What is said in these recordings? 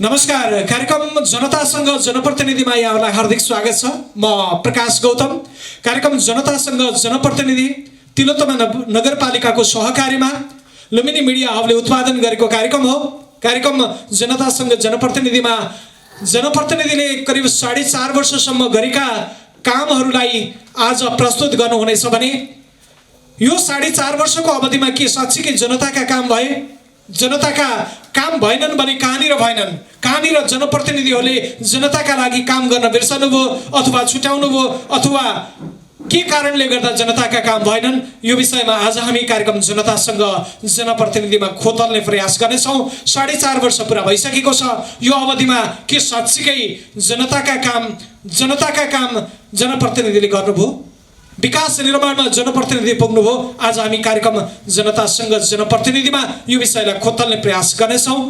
नमस्कार। कार्यक्रम जनतासँग जनप्रतिनिधिमा यहाँलाई हार्दिक स्वागत छ। म प्रकाश गौतम। कार्यक्रम जनतासँग जनप्रतिनिधि तिलोत्तमा नगरपालिकाको सहकारीमा लुम्बिनी मिडिया हबले उत्पादन गरेको कार्यक्रम हो। कार्यक्रम जनतासँग जनप्रतिनिधिमा जनप्रतिनिधिले करिब 4.5 वर्षसम्म गरेका कामहरूलाई आज प्रस्तुत गर्नुहुनेछ भने यो 4.5 वर्षको अवधिमा के साँच्चीकै जनताका काम भए? जनताका काम भएनन् भने कहाँनिर भएनन्? कहाँनिर जनप्रतिनिधिहरूले जनताका लागि काम गर्न बिर्सनुभयो अथवा छुट्याउनुभयो अथवा के कारणले गर्दा जनताका काम भएनन्? यो विषयमा आज हामी कार्यक्रम जनतासँग जनप्रतिनिधिमा खोतल्ने प्रयास गर्नेछौँ। 4.5 वर्ष पुरा भइसकेको छ। यो अवधिमा के साँच्चीकै जनताका काम जनप्रतिनिधिले गर्नुभयो? विकास निर्माणमा जनप्रतिनिधि पुग्नुभयो? आज हामी कार्यक्रम जनतासँग जनप्रतिनिधिमा यो विषयलाई खोतल्ने प्रयास गर्नेछौँ।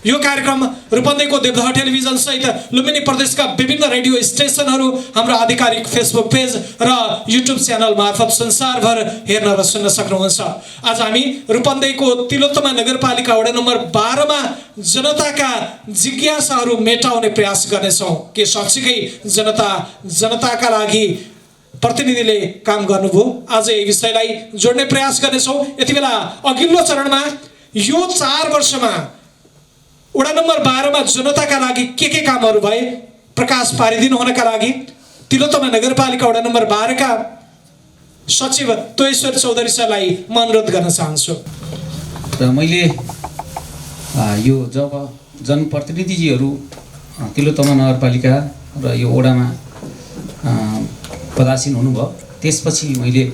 यो कार्यक्रम रूपन्देहीको देवदह टेलिभिजन सहित लुम्बिनी प्रदेशका विभिन्न रेडियो स्टेसनहरू, हाम्रो आधिकारिक फेसबुक पेज र युट्युब च्यानल मार्फत संसारभर हेर्न र सुन्न सक्नुहुन्छ। आज हामी रूपन्देहीको तिलोत्तमा नगरपालिका वडा नम्बर 12 मा जनताका जिज्ञासाहरू मेटाउने प्रयास गर्नेछौँ। के साँच्चीकै जनताका लागि प्रतिनिधिले काम गर्नुभयो? आज यही विषयलाई जोड्ने प्रयास गर्नेछौँ। यति बेला अघिल्लो चरणमा यो 4 वर्षमा वडा नम्बर 12 मा जनताका लागि के कामहरू भए प्रकाश पारिदिनु हुनका लागि तिलोत्तमा नगरपालिका वडा नम्बर 12 का सचिव तोयेश्वर चौधरी सरलाई म अनुरोध गर्न चाहन्छु। र मैले यो जब जनप्रतिनिधिजीहरू तिलोत्तमा नगरपालिका र यो वडामा पदासीन हुनुभयो, त्यसपछि मैले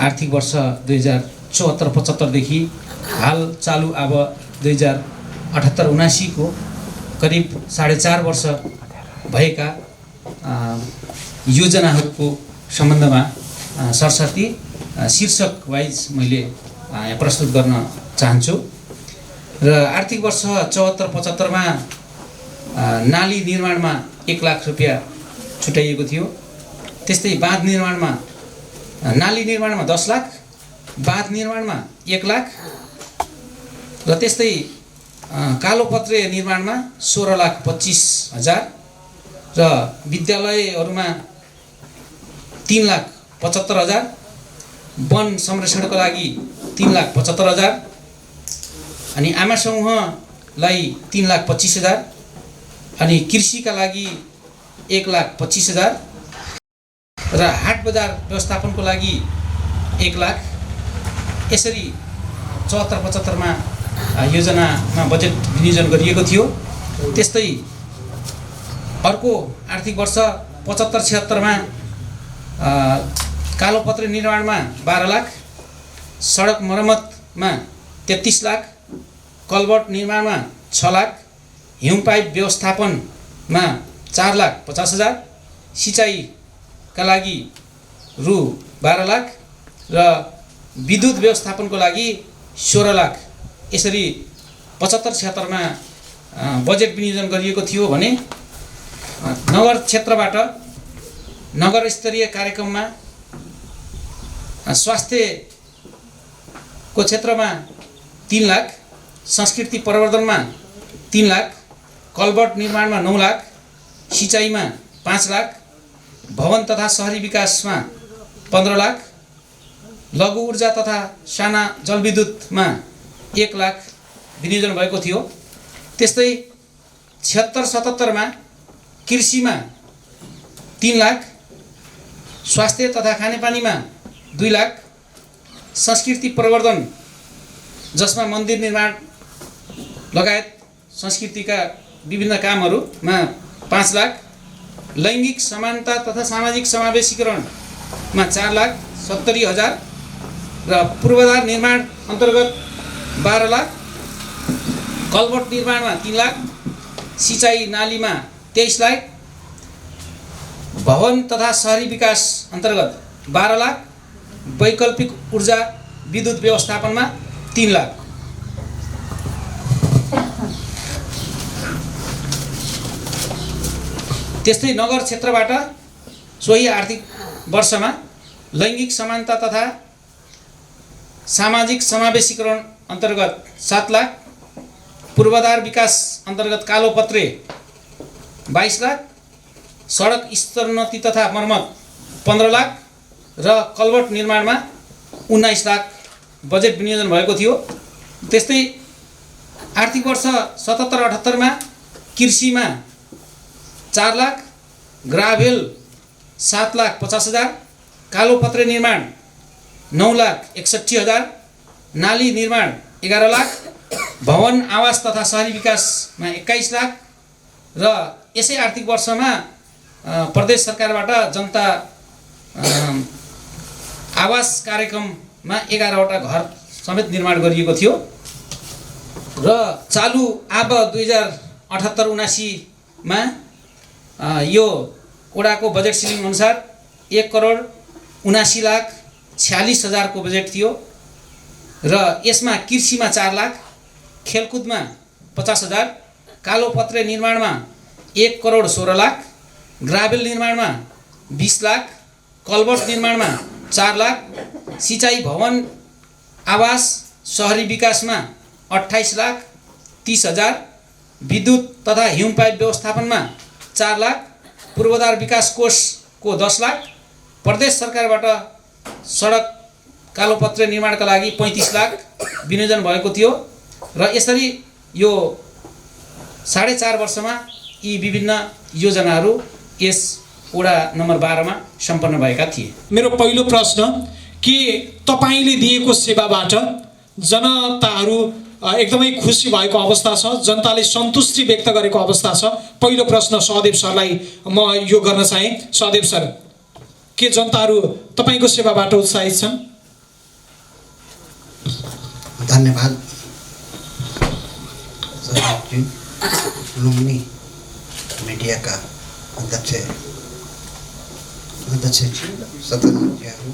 आर्थिक वर्ष 2074-75 देखि हाल चालु अब 2078-79 को करिब 4.5 वर्ष भएका योजनाहरूको सम्बन्धमा सरसर्ती शीर्षक वाइज मैले यहाँ प्रस्तुत गर्न चाहन्छु। र आर्थिक वर्ष 74-75 मा नाली निर्माणमा 1 लाख रुपैयाँ छुट्याइएको थियो। त्यस्तै बाँध निर्माणमा नाली निर्माणमा 10 लाख, बाँध निर्माणमा 1 लाख र त्यस्तै कालोपत्रे निर्माणमा 16,25,000 र विद्यालयहरूमा 3,75,000, वन संरक्षणको लागि 3,75,000 अनि आमा समूहलाई 3,25,000 अनि कृषिका लागि 1,25,000 र हाट बजार व्यवस्थापनको लागि 1 लाख। यसरी 74-75 मा योजनामा बजेट विनियोजन गरिएको थियो। त्यस्तै अर्को आर्थिक वर्ष 75-76 मा कालोपत्रे निर्माणमा 12 लाख, सडक मर्मतमा 33 लाख, कल्भर्ट निर्माणमा 6 लाख, हिउँ पाइप व्यवस्थापनमा 4,50,000, सिँचाइका लागि रु 12 लाख र विद्युत व्यवस्थापनको लागि 16 लाख। यसरी 75-76 मा बजेट विनियोजन गरिएको थियो भने नगर क्षेत्रबाट नगर स्तरीय कार्यक्रममा स्वास्थ्यको क्षेत्रमा 3 लाख, संस्कृति प्रवर्धनमा 3 लाख, कल्भर्ट निर्माणमा 9 लाख, सिँचाइमा 5 लाख, भवन तथा शहरी विकासमा 15 लाख, लघु ऊर्जा तथा साना जलविद्युतमा 1 लाख विनियोजन भएको थियो। त्यस्तै 76-77 मा कृषिमा 3 लाख, स्वास्थ्य तथा खानेपानीमा 2 लाख, संस्कृति प्रवर्धन जसमा मन्दिर निर्माण लगायत संस्कृतिका विभिन्न कामहरूमा 5 लाख, लैङ्गिक समानता तथा सामाजिक समावेशीकरणमा 4,70,000 र पूर्वाधार निर्माण अन्तर्गत 12 लाख, कल्भर्ट निर्माणमा 3 लाख, सिँचाइ नालीमा 23 लाख, भवन तथा शहरी विकास अन्तर्गत 12 लाख, वैकल्पिक ऊर्जा विद्युत व्यवस्थापनमा 3 लाख। त्यस्तै नगर क्षेत्रबाट सोही आर्थिक वर्षमा लैङ्गिक समानता तथा सामाजिक समावेशीकरण अन्तर्गत 7 लाख, पूर्वाधार विकास अन्तर्गत कालोपत्रे 22 लाख, सडक स्तरोन्नति तथा मर्मत 15 लाख र कल्भर्ट निर्माणमा 19 लाख बजेट विनियोजन भएको थियो। त्यस्तै आर्थिक वर्ष 77-78 मा कृषिमा 4 लाख, ग्राभेल 7,50,000, कालोपत्रे निर्माण 9,61,000, नाली निर्माण 11 लाख, भवन आवास तथा शहरी विकासमा 21 लाख र यसै आर्थिक वर्षमा प्रदेश सरकारबाट जनता आवास कार्यक्रममा 11वटा घर समेत निर्माण गरिएको थियो। र चालु अब 2078-79 मा यो ओडाको बजेट सिलिङ अनुसार 1,79,46,000 को बजेट थियो र यसमा कृषिमा 4 लाख, खेलकुदमा 50,000, कालोपत्रे निर्माणमा 1,16,00,000, ग्राभेल निर्माणमा 20 लाख, कल्भर्ट निर्माणमा 4 लाख, सिँचाइ भवन आवास शहरी विकासमा 28,30,000, विद्युत तथा हिउँ पाइप व्यवस्थापनमा 4 लाख, पूर्वाधार विकास कोषको 10 लाख, प्रदेश सरकारबाट सडक कालोपत्रे निर्माणका लागि 35 लाख विनियोजन भएको थियो र यसरी यो 4.5 वर्षमा यी विभिन्न योजनाहरू यस वडा नम्बर 12 मा सम्पन्न भएका थिए। मेरो पहिलो प्रश्न के तपाईले दिएको सेवाबाट जनताहरू एकदमै खुसी भएको अवस्था छ, जनताले सन्तुष्टि व्यक्त गरेको अवस्था छ? पहिलो प्रश्न सहदेव सरलाई म यो गर्न चाहे। सहदेव सर, के जनताहरू तपाईको सेवाबाट उत्साहित छन्? धन्यवाद लुम्बिनी मीडिया का अध्यक्ष सदस्यहरू,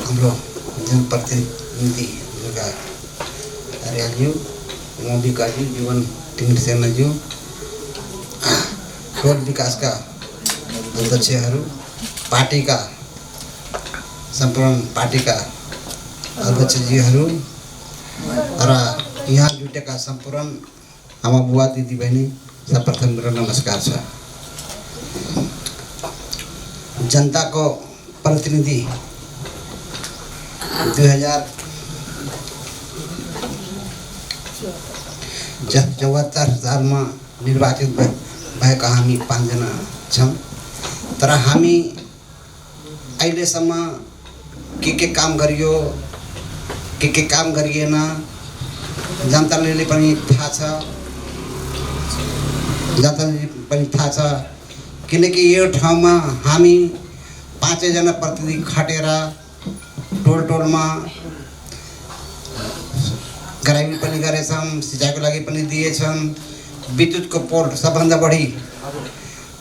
हाम्रो जनप्रतिनिधि कार्यालय मोबिकाजी जीवन टिंग सेनाज्यू, टोल विकास का अध्यक्षहरू, पार्टी का सम्पूर्ण पार्टी का अध्यक्षजीहरू र यहाँ जुटेका सम्पूर्ण आमा बुवा दिदी बहिनी सर्वप्रथम मेरो नमस्कार छ। जनता को प्रतिनिधि 2074 सालमा निर्वाचित भएका हामी 5 जना छौँ। तर हामी अहिलेसम्म के काम गरियो, के काम गरिएन जनताले पनि थाहा छ, किनकि यो ठाउँमा हामी 5 जना प्रतिनिधि खटेर टोलमा गराइनी पनि गरेछौँ, सिँचाइको लागि पनि दिएछौँ, विद्युतको पोल सबभन्दा बढी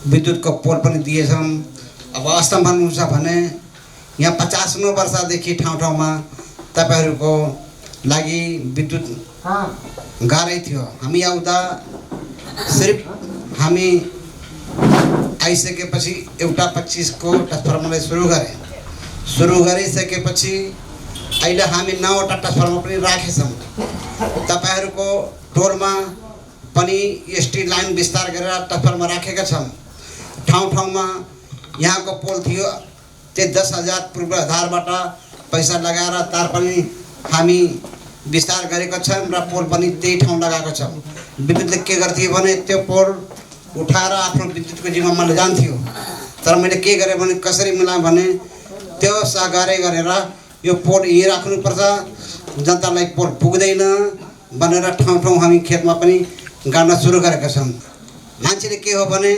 विद्युतको पोल पनि दिएछौँ। अब वास्तव भन्नु छ भने यहाँ 50 वर्षदेखि ठाउँमा तपाईहरुको लागि विद्युत गाह्रै थियो। हामी आउँदा सिर्फ हामी आइसकेपछि एउटा 25 को ट्रान्सफर्मरले सुरु गरिसकेपछि अहिले हामी 9वटा ट्रान्सफर्मर पनि राखेछौँ। तपाईहरुको टोलमा पनि स्ट्रिट लाइन विस्तार गरेर ट्रान्सफर्मर राखेका छौँ। ठाउँमा यहाँको पोल थियो, त्यो 10,000 पूर्वाधारबाट पैसा लगाएर तार पनि हामी विस्तार गरेका छौँ र पोल पनि त्यही ठाउँ लगाएको छौँ। विद्युतले के गर्थ्यो भने त्यो पोल उठाएर आफ्नो विद्युतको जिम्मामा लैजान्थ्यो। तर मैले के गरेँ भने कसरी मिलाएँ भने त्यो सहकार्य गरेर यो पोल यहीँ राख्नुपर्छ, जनतालाई पोल पुग्दैन भनेर ठाउँ हामी खेतमा पनि गाड्न सुरु गरेका छौँ। मान्छेले के हो भने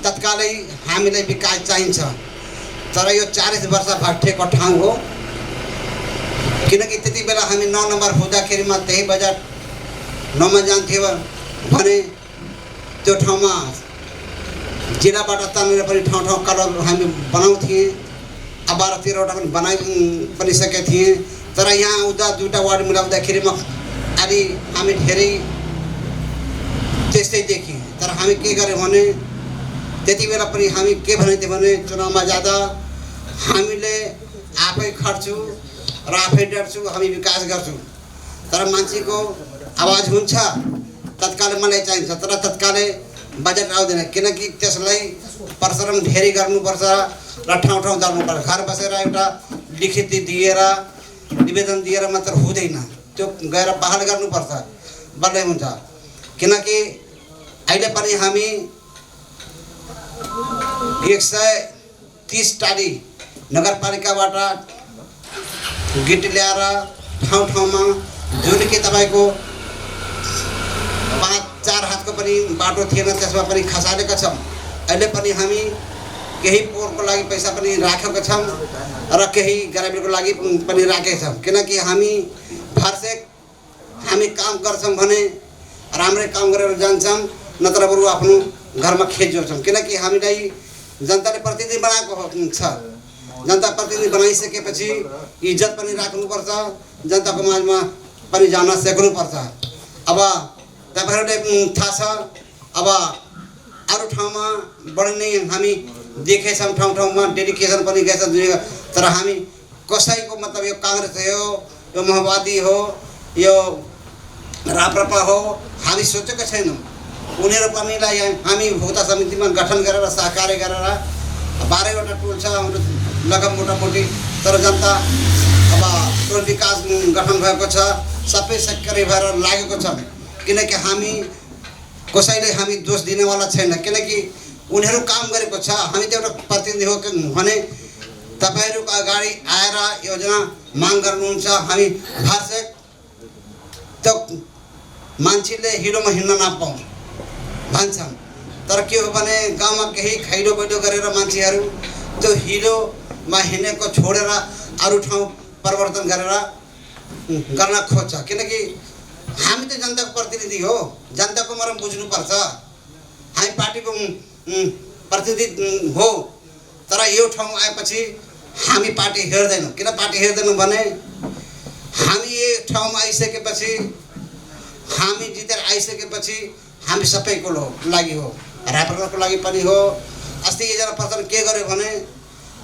तत्कालै हामीलाई विकास चाहिन्छ, तर यो 40 वर्ष भट्टेको ठाउँ हो। किनकि त्यति बेला हामी 9 नम्बर हुँदाखेरिमा त्यही बजेट 9 मा जान्थ्यो भने त्यो ठाउँमा जिल्लाबाट तानेर पनि ठाउँ कलर हामी बनाउँथे। अब 12-13वटा पनि बनाइ पनि सकेका थिए। तर यहाँ आउँदा 2टा वार्ड मिलाउँदाखेरिमा अलि हामी धेरै त्यस्तै देख्यौँ। तर हामी के गर्यौँ भने त्यति बेला पनि हामी के भनेथ्यौँ भने चुनावमा जाँदा हामीले आफै खट्छु र आफै डट्छु, हामी विकास गर्छौँ। तर मान्छेको आवाज हुन्छ तत्कालै मलाई चाहिन्छ तर तत्कालै बजेट आउँदैन किनकि त्यसलाई परिश्रम धेरै गर्नुपर्छ र ठाउँ ठाउँ जानुपर्छ घर बसेर एउटा लिखित दिएर निवेदन दिएर मात्र हुँदैन त्यो गएर पहल गर्नुपर्छ बल्लै हुन्छ किनकि अहिले पनि हामी 130 टाढी नगरपालिकाबाट गिटी ल्याएर ठाउँ ठाउँमा जुन कि तपाईँको 5-4 हातको पनि बाटो थिएन त्यसमा पनि खसालेका छौँ अहिले पनि हामी केही पोहोरको लागि पैसा पनि राखेका छौँ र केही ग्रामीणको लागि पनि राखेका छौँ किनकि हामी भरसेक हामी काम गर्छौँ भने राम्रै काम गरेर जान्छौँ नत्र बरु आफ्नो घरमा खेत जोड्छौँ किनकि हामीलाई जनताले प्रतिनिधि बनाएको छ जनता प्रतिनिधि बनाइसकेपछि इज्जत पनि राख्नुपर्छ जनताको माझमा पनि जान सक्नुपर्छ अब तपाईँहरूले थाहा छ अब अरू ठाउँमा बढी नै हामी देखेछौँ ठाउँ ठाउँमा डेडिकेसन पनि गएछ तर हामी कसैको मतलब यो काङ्ग्रेस हो यो माओवादी हो यो राप्रपा हो हामी सोचेको छैनौँ उनीहरू पनिलाई हामी भोक्ता समितिमा गठन गरेर सहकार्य गरेर 12वटा टोल छ हाम्रो लगभग मोटामोटी तर जनता अब टोल विकास गठन भएको छ सबै सक्रिय भएर लागेको छ किनकि हामी कसैले हामी दोष दिनेवाला छैन किनकि उनीहरू काम गरेको छ हामी त एउटा प्रतिनिधि हो भने तपाईँहरूको अगाडि आएर योजना माग गर्नुहुन्छ हामी भरसेक त्यो मान्छेले हिँडोमा हिँड्न नपाउँ भन्छन् तर के हो भने गाउँमा केही खैडो बैडो गरेर मान्छेहरू त्यो हिँडोमा हिँडेको छोडेर अरू ठाउँ परिवर्तन गरेर गर्न खोज्छ किनकि हामी त जनताको प्रतिनिधि हो जनताको मर्म बुझ्नुपर्छ हामी पार्टीको प्रतिनिधि हो तर यो ठाउँ आएपछि हामी पार्टी हेर्दैनौँ किन पार्टी हेर्दैनौँ भने हामी यो ठाउँमा आइसकेपछि हामी जितेर आइसकेपछि हामी सबैको लागि हो राप्रपाको लागि पनि हो अस्ति एकजना पर्सन के गर्यो भने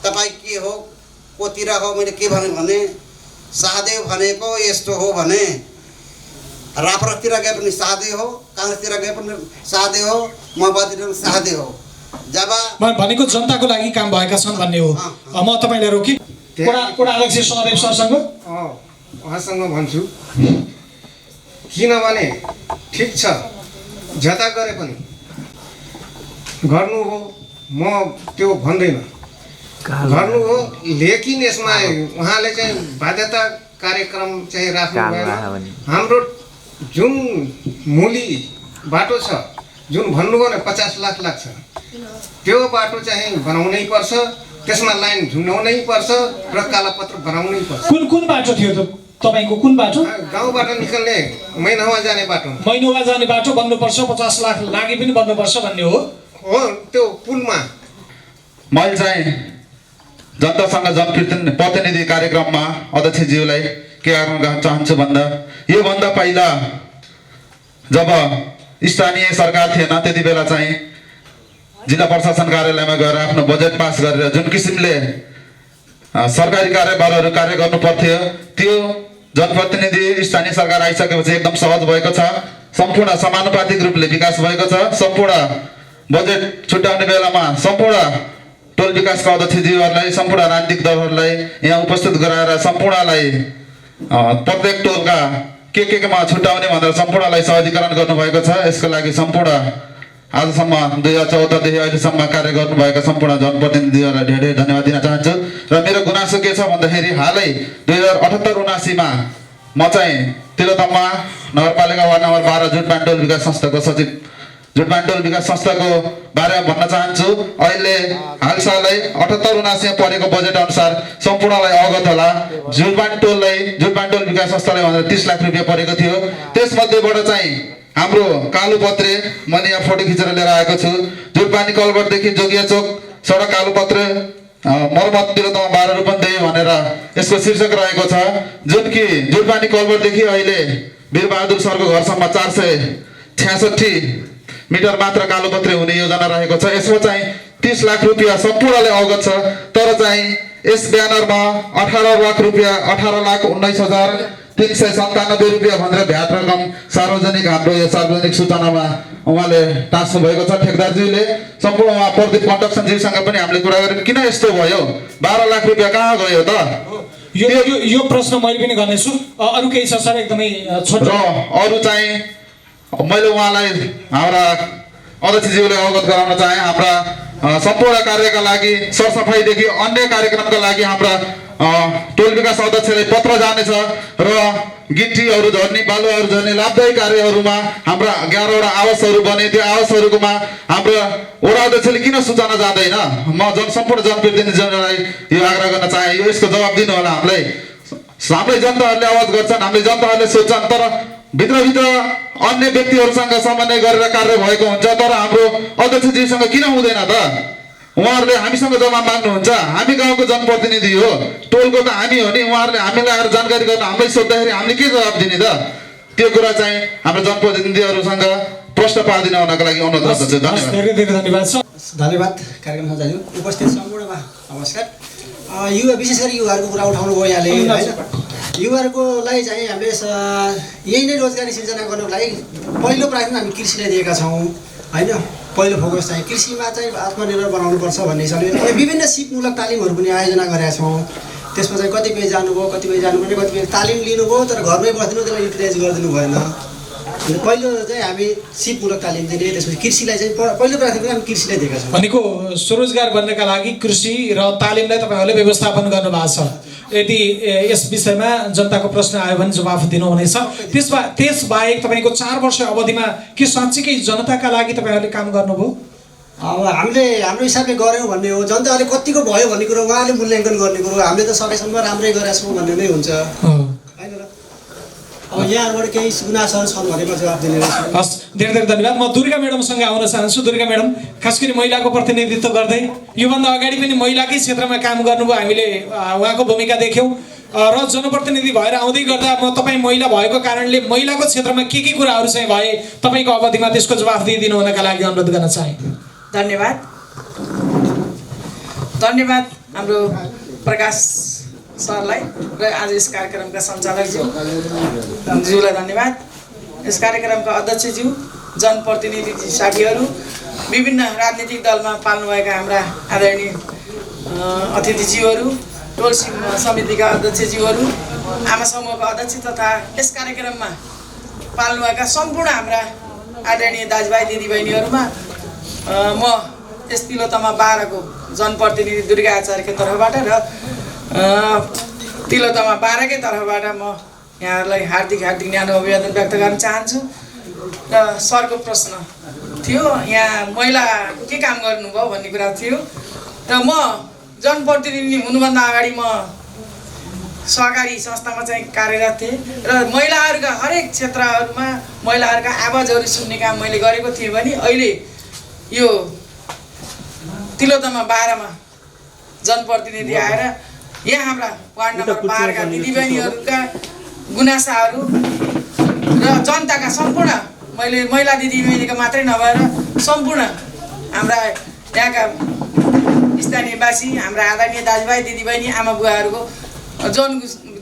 तपाईँ के हो कोतिर हो मैले के भने सहदेव भनेको यस्तो हो भने राप्रपातिर गए पनि सहदेव हो काङ्ग्रेसतिर गए पनि सहदेव हो माओवादीतिर पनि सहदेव हो जब म भनेको जनताको लागि काम भएका छन् भन्ने हो म तपाईँलाई रोकी कोडा अध्यक्ष सहदेव सरसँग उहाँसँग भन्छु किनभने ठिक छ जता गरे पनि गर्नु हो म त्यो भन्दैन गर्नु हो लेकिन यसमा उहाँले चाहिँ बाध्यता कार्यक्रम चाहिँ राख्नु भएन हाम्रो जुन मुली बाटो छ जुन भन्नुभयो भने 50 लाख लाग्छ त्यो बाटो चाहिँ बनाउनै पर्छ त्यसमा लाइन झुन्डाउनै पर्छ र कालापत्र बनाउनै पर्छ कुन बाटो थियो त तपाईको कुन बाटो गाउँबाट निकल्ने मैनवा जाने बाटो मैनवा जाने बाटो बन्नुपर्छ 50 लाख लागि पनि बन्नुपर्छ भन्ने हो त्यो पुलमा मैले चाहिँ जनतासँग जनप्रतिनिधि कार्यक्रममा अध्यक्षज्यूलाई के गर्न चाहन्छु भन्दा योभन्दा पहिला जब स्थानीय सरकार थिएन त्यति बेला चाहिँ जिल्ला प्रशासन कार्यालयमा गएर आफ्नो बजेट पास गरेर जुन किसिमले सरकारी कार्यभारहरू कार्य गर्नु पर्थ्यो त्यो जनप्रतिनिधि स्थानीय सरकार आइसकेपछि एकदम सहज भएको छ सम्पूर्ण समानुपातिक रूपले विकास भएको छ सम्पूर्ण बजेट छुट्याउने बेलामा सम्पूर्ण टोल विकासका अध्यक्षज्यूहरूलाई सम्पूर्ण राजनीतिक दलहरूलाई यहाँ उपस्थित गराएर सम्पूर्णलाई प्रत्येक टोलका केमा छुट्याउने भनेर सम्पूर्णलाई सहजीकरण गर्नुभएको छ यसको लागि सम्पूर्ण आजसम्म 2014 देखि अहिलेसम्म कार्य गर्नुभएका सम्पूर्ण जनप्रतिनिधिहरूलाई धेरै धेरै धन्यवाद दिन चाहन्छु र मेरो गुनासो के छ भन्दाखेरि हालै 2078-79 मा म चाहिँ तिलोत्तमा नगरपालिका वार्ड नम्बर 12 जुटबान टोल विकास संस्थाको सचिव जुटबान टोल विकास संस्थाको बारेमा भन्न चाहन्छु अहिले हालसालै 78-79 परेको बजेट अनुसार सम्पूर्णलाई अवगत होला जुटबान टोल विकास संस्थालाई भनेर 30 लाख रुपैयाँ परेको थियो त्यसमध्येबाट चाहिँ हाम्रो कालुपत्रे मैले यहाँ फोटो खिचेर लिएर आएको छु जुटपानी कलबरदेखि जोगिया चोक सडक कालुपत्रे मर्मत तिलोत्तमा 12 रूपन्देही भनेर यसको शीर्षक रहेको छ जुन कि जुटपानी कलबरदेखि अहिले वीरबहादुर सरको घरसम्म 466 मिटर मात्र कालुपत्रे हुने योजना रहेको छ यसमा चाहिँ 30 लाख रुपैयाँ सम्पूर्णले अवगत छ तर चाहिँ यस ब्यानरमा 18 लाख रुपैयाँ 18,19,000 397 रुपियाँ भनेर भ्याट रकम सार्वजनिक हाम्रो यो सार्वजनिक सूचनामा उहाँले टाँस्नु भएको छ। ठेकदारज्यूले सम्पूर्ण उहाँ प्रदीप कन्स्ट्रक्सनज्यूसँग पनि हामीले कुरा गऱ्यौँ, किन यस्तो भयो, 12 लाख रुपियाँ कहाँ गयो त? यो प्रश्न मैले पनि गर्नेछु। अरू केही छ सर? एकदमै छोटो। र अरू चाहिँ मैले उहाँलाई हाम्रा अध्यक्षज्यूले अवगत गराउन चाहे, हाम्रा सम्पूर्ण कार्यका लागि सरसफाइदेखि अन्य कार्यक्रमका लागि हाम्रा टोल विकास अध्यक्षले पत्र जानेछ र गिट्टीहरू झर्ने, बालुवाहरू झर्ने लाभदायी कार्यहरूमा हाम्रा 11वटा आवासहरू बने, त्यो आवासहरूमा हाम्रो वडा अध्यक्षले किन सूचना जाँदैन? म सम्पूर्ण जनप्रतिनिधिहरूलाई यो आग्रह गर्न चाहे, यो यसको जवाब दिनु होला। हाम्रै जनताहरूले आवाज गर्छन्, हामीले जनताहरूले सोध्छन्, तर भित्रभित्र अन्य व्यक्तिहरूसँग समन्वय गरेर कार्य भएको हुन्छ, तर हाम्रो अध्यक्षज्यूसँग किन हुँदैन त? उहाँहरूले हामीसँग जवाब माग्नुहुन्छ। हामी गाउँको जनप्रतिनिधि हो, टोलको त हामी हो नि। उहाँहरूले हामीलाई आएर जानकारी गर्न हामीलाई सोद्धाखेरि हामीले के जवाब दिने त? त्यो कुरा चाहिँ हाम्रो जनप्रतिनिधिहरूसँग प्रश्न पारिदिन हुनको लागि अनुरोध गर्दछु। धन्यवाद। धेरै धेरै धन्यवाद सर। धन्यवाद कार्यक्रम सञ्चालक, उपस्थित सम्पूर्णमा नमस्कार। युवा, विशेष गरी युवाहरूको कुरा उठाउनु भयो यहाँले होइन। युवाहरूकोलाई चाहिँ हामीले यही नै रोजगारी सिर्जना गर्नको लागि पहिलो प्राथमिकता हामी कृषिलाई दिएका छौँ होइन। पहिलो फोकस चाहिँ कृषिमा चाहिँ आत्मनिर्भर बनाउनुपर्छ भन्ने हिसाबले अनि विभिन्न सिपमूलक तालिमहरू पनि आयोजना गरेका छौँ। त्यसमा चाहिँ कतिपय जानुभयो, कतिपय जानुभयो, कतिपय तालिम लिनुभयो तर घरमै बस्दिनु, त्यसलाई युटिलाइज गरिदिनु भएन। पहिलो चाहिँ हामी सिपमूलक तालिम दिने, त्यसपछि कृषिलाई चाहिँ पहिलो प्राथमिकता हामी कृषिलाई दिएका छौँ। भनेको स्वरोजगार गर्नका लागि कृषि र तालिमलाई तपाईँहरूले व्यवस्थापन गर्नुभएको छ। यदि यस विषयमा जनताको प्रश्न आयो भने जवाफ दिनुहुनेछ। त्यसबाहेक तपाईँको 4 वर्ष अवधिमा के साँच्चीकै जनताका लागि तपाईँहरूले काम गर्नुभयो? अब हामीले हाम्रो हिसाबले गऱ्यौँ भन्ने हो, जनताले कतिको भयो भन्ने कुरो उहाँले मूल्याङ्कन गर्ने कुरो। हामीले त सकेसम्म राम्रै गरेका छौँ भन्ने नै हुन्छ होइन र? अब यहाँबाट केही गुनासोहरू छन् भनेको जवाब दिने रहेछ। हस्, धेरै धेरै धन्यवाद। म दुर्गा म्याडमसँग आउन चाहन्छु। दुर्गा म्याडम, खास गरी महिलाको प्रतिनिधित्व गर्दै योभन्दा अगाडि पनि महिलाकै क्षेत्रमा काम गर्नुभयो, हामीले उहाँको भूमिका देख्यौँ र जनप्रतिनिधि भएर आउँदै गर्दा म तपाईँ महिला भएको कारणले महिलाको क्षेत्रमा के कुराहरू चाहिँ भए तपाईँको अवधिमा त्यसको जवाफ दिइदिनु हुनका लागि अनुरोध गर्न चाहे। धन्यवाद हाम्रो प्रकाश सरलाई र आज यस कार्यक्रमका सञ्चालकज्यूलाई धन्यवाद। यस कार्यक्रमका अध्यक्षज्यू, जनप्रतिनिधि साथीहरू, विभिन्न राजनीतिक दलमा पाल्नुभएका हाम्रा आदरणीय अतिथिज्यूहरू, टोल समितिका अध्यक्षज्यूहरू, आमा समूहका अध्यक्ष तथा यस कार्यक्रममा पाल्नुभएका सम्पूर्ण हाम्रा आदरणीय दाजुभाइ दिदीबहिनीहरूमा म यस तिलोत्तमा 12 को जनप्रतिनिधि दुर्गा आचार्यको तर्फबाट र तिलोत्तमा 12 कै तर्फबाट म यहाँहरूलाई हार्दिक न्यानो अभिवादन व्यक्त गर्न चाहन्छु। र सरको प्रश्न थियो, यहाँ महिला के काम गर्नुभयो भन्ने कुरा थियो र म जनप्रतिनिधि हुनुभन्दा अगाडि म सहकारी संस्थामा चाहिँ कार्यरत थिएँ र महिलाहरूका हरेक क्षेत्रहरूमा महिलाहरूका आवाजहरू सुन्ने काम मैले गरेको थिएँ भने अहिले यो तिलोत्तमा 12 मा जनप्रतिनिधि आएर यहाँ हाम्रा वार्ड नम्बर 12 का दिदीबहिनीहरूका गुनासाहरू र जनताका सम्पूर्ण मैले महिला दिदीबहिनीका मात्रै नभएर सम्पूर्ण हाम्रा यहाँका स्थानीयवासी, हाम्रा आदरणीय दाजुभाइ दिदीबहिनी, आमा बुवाहरूको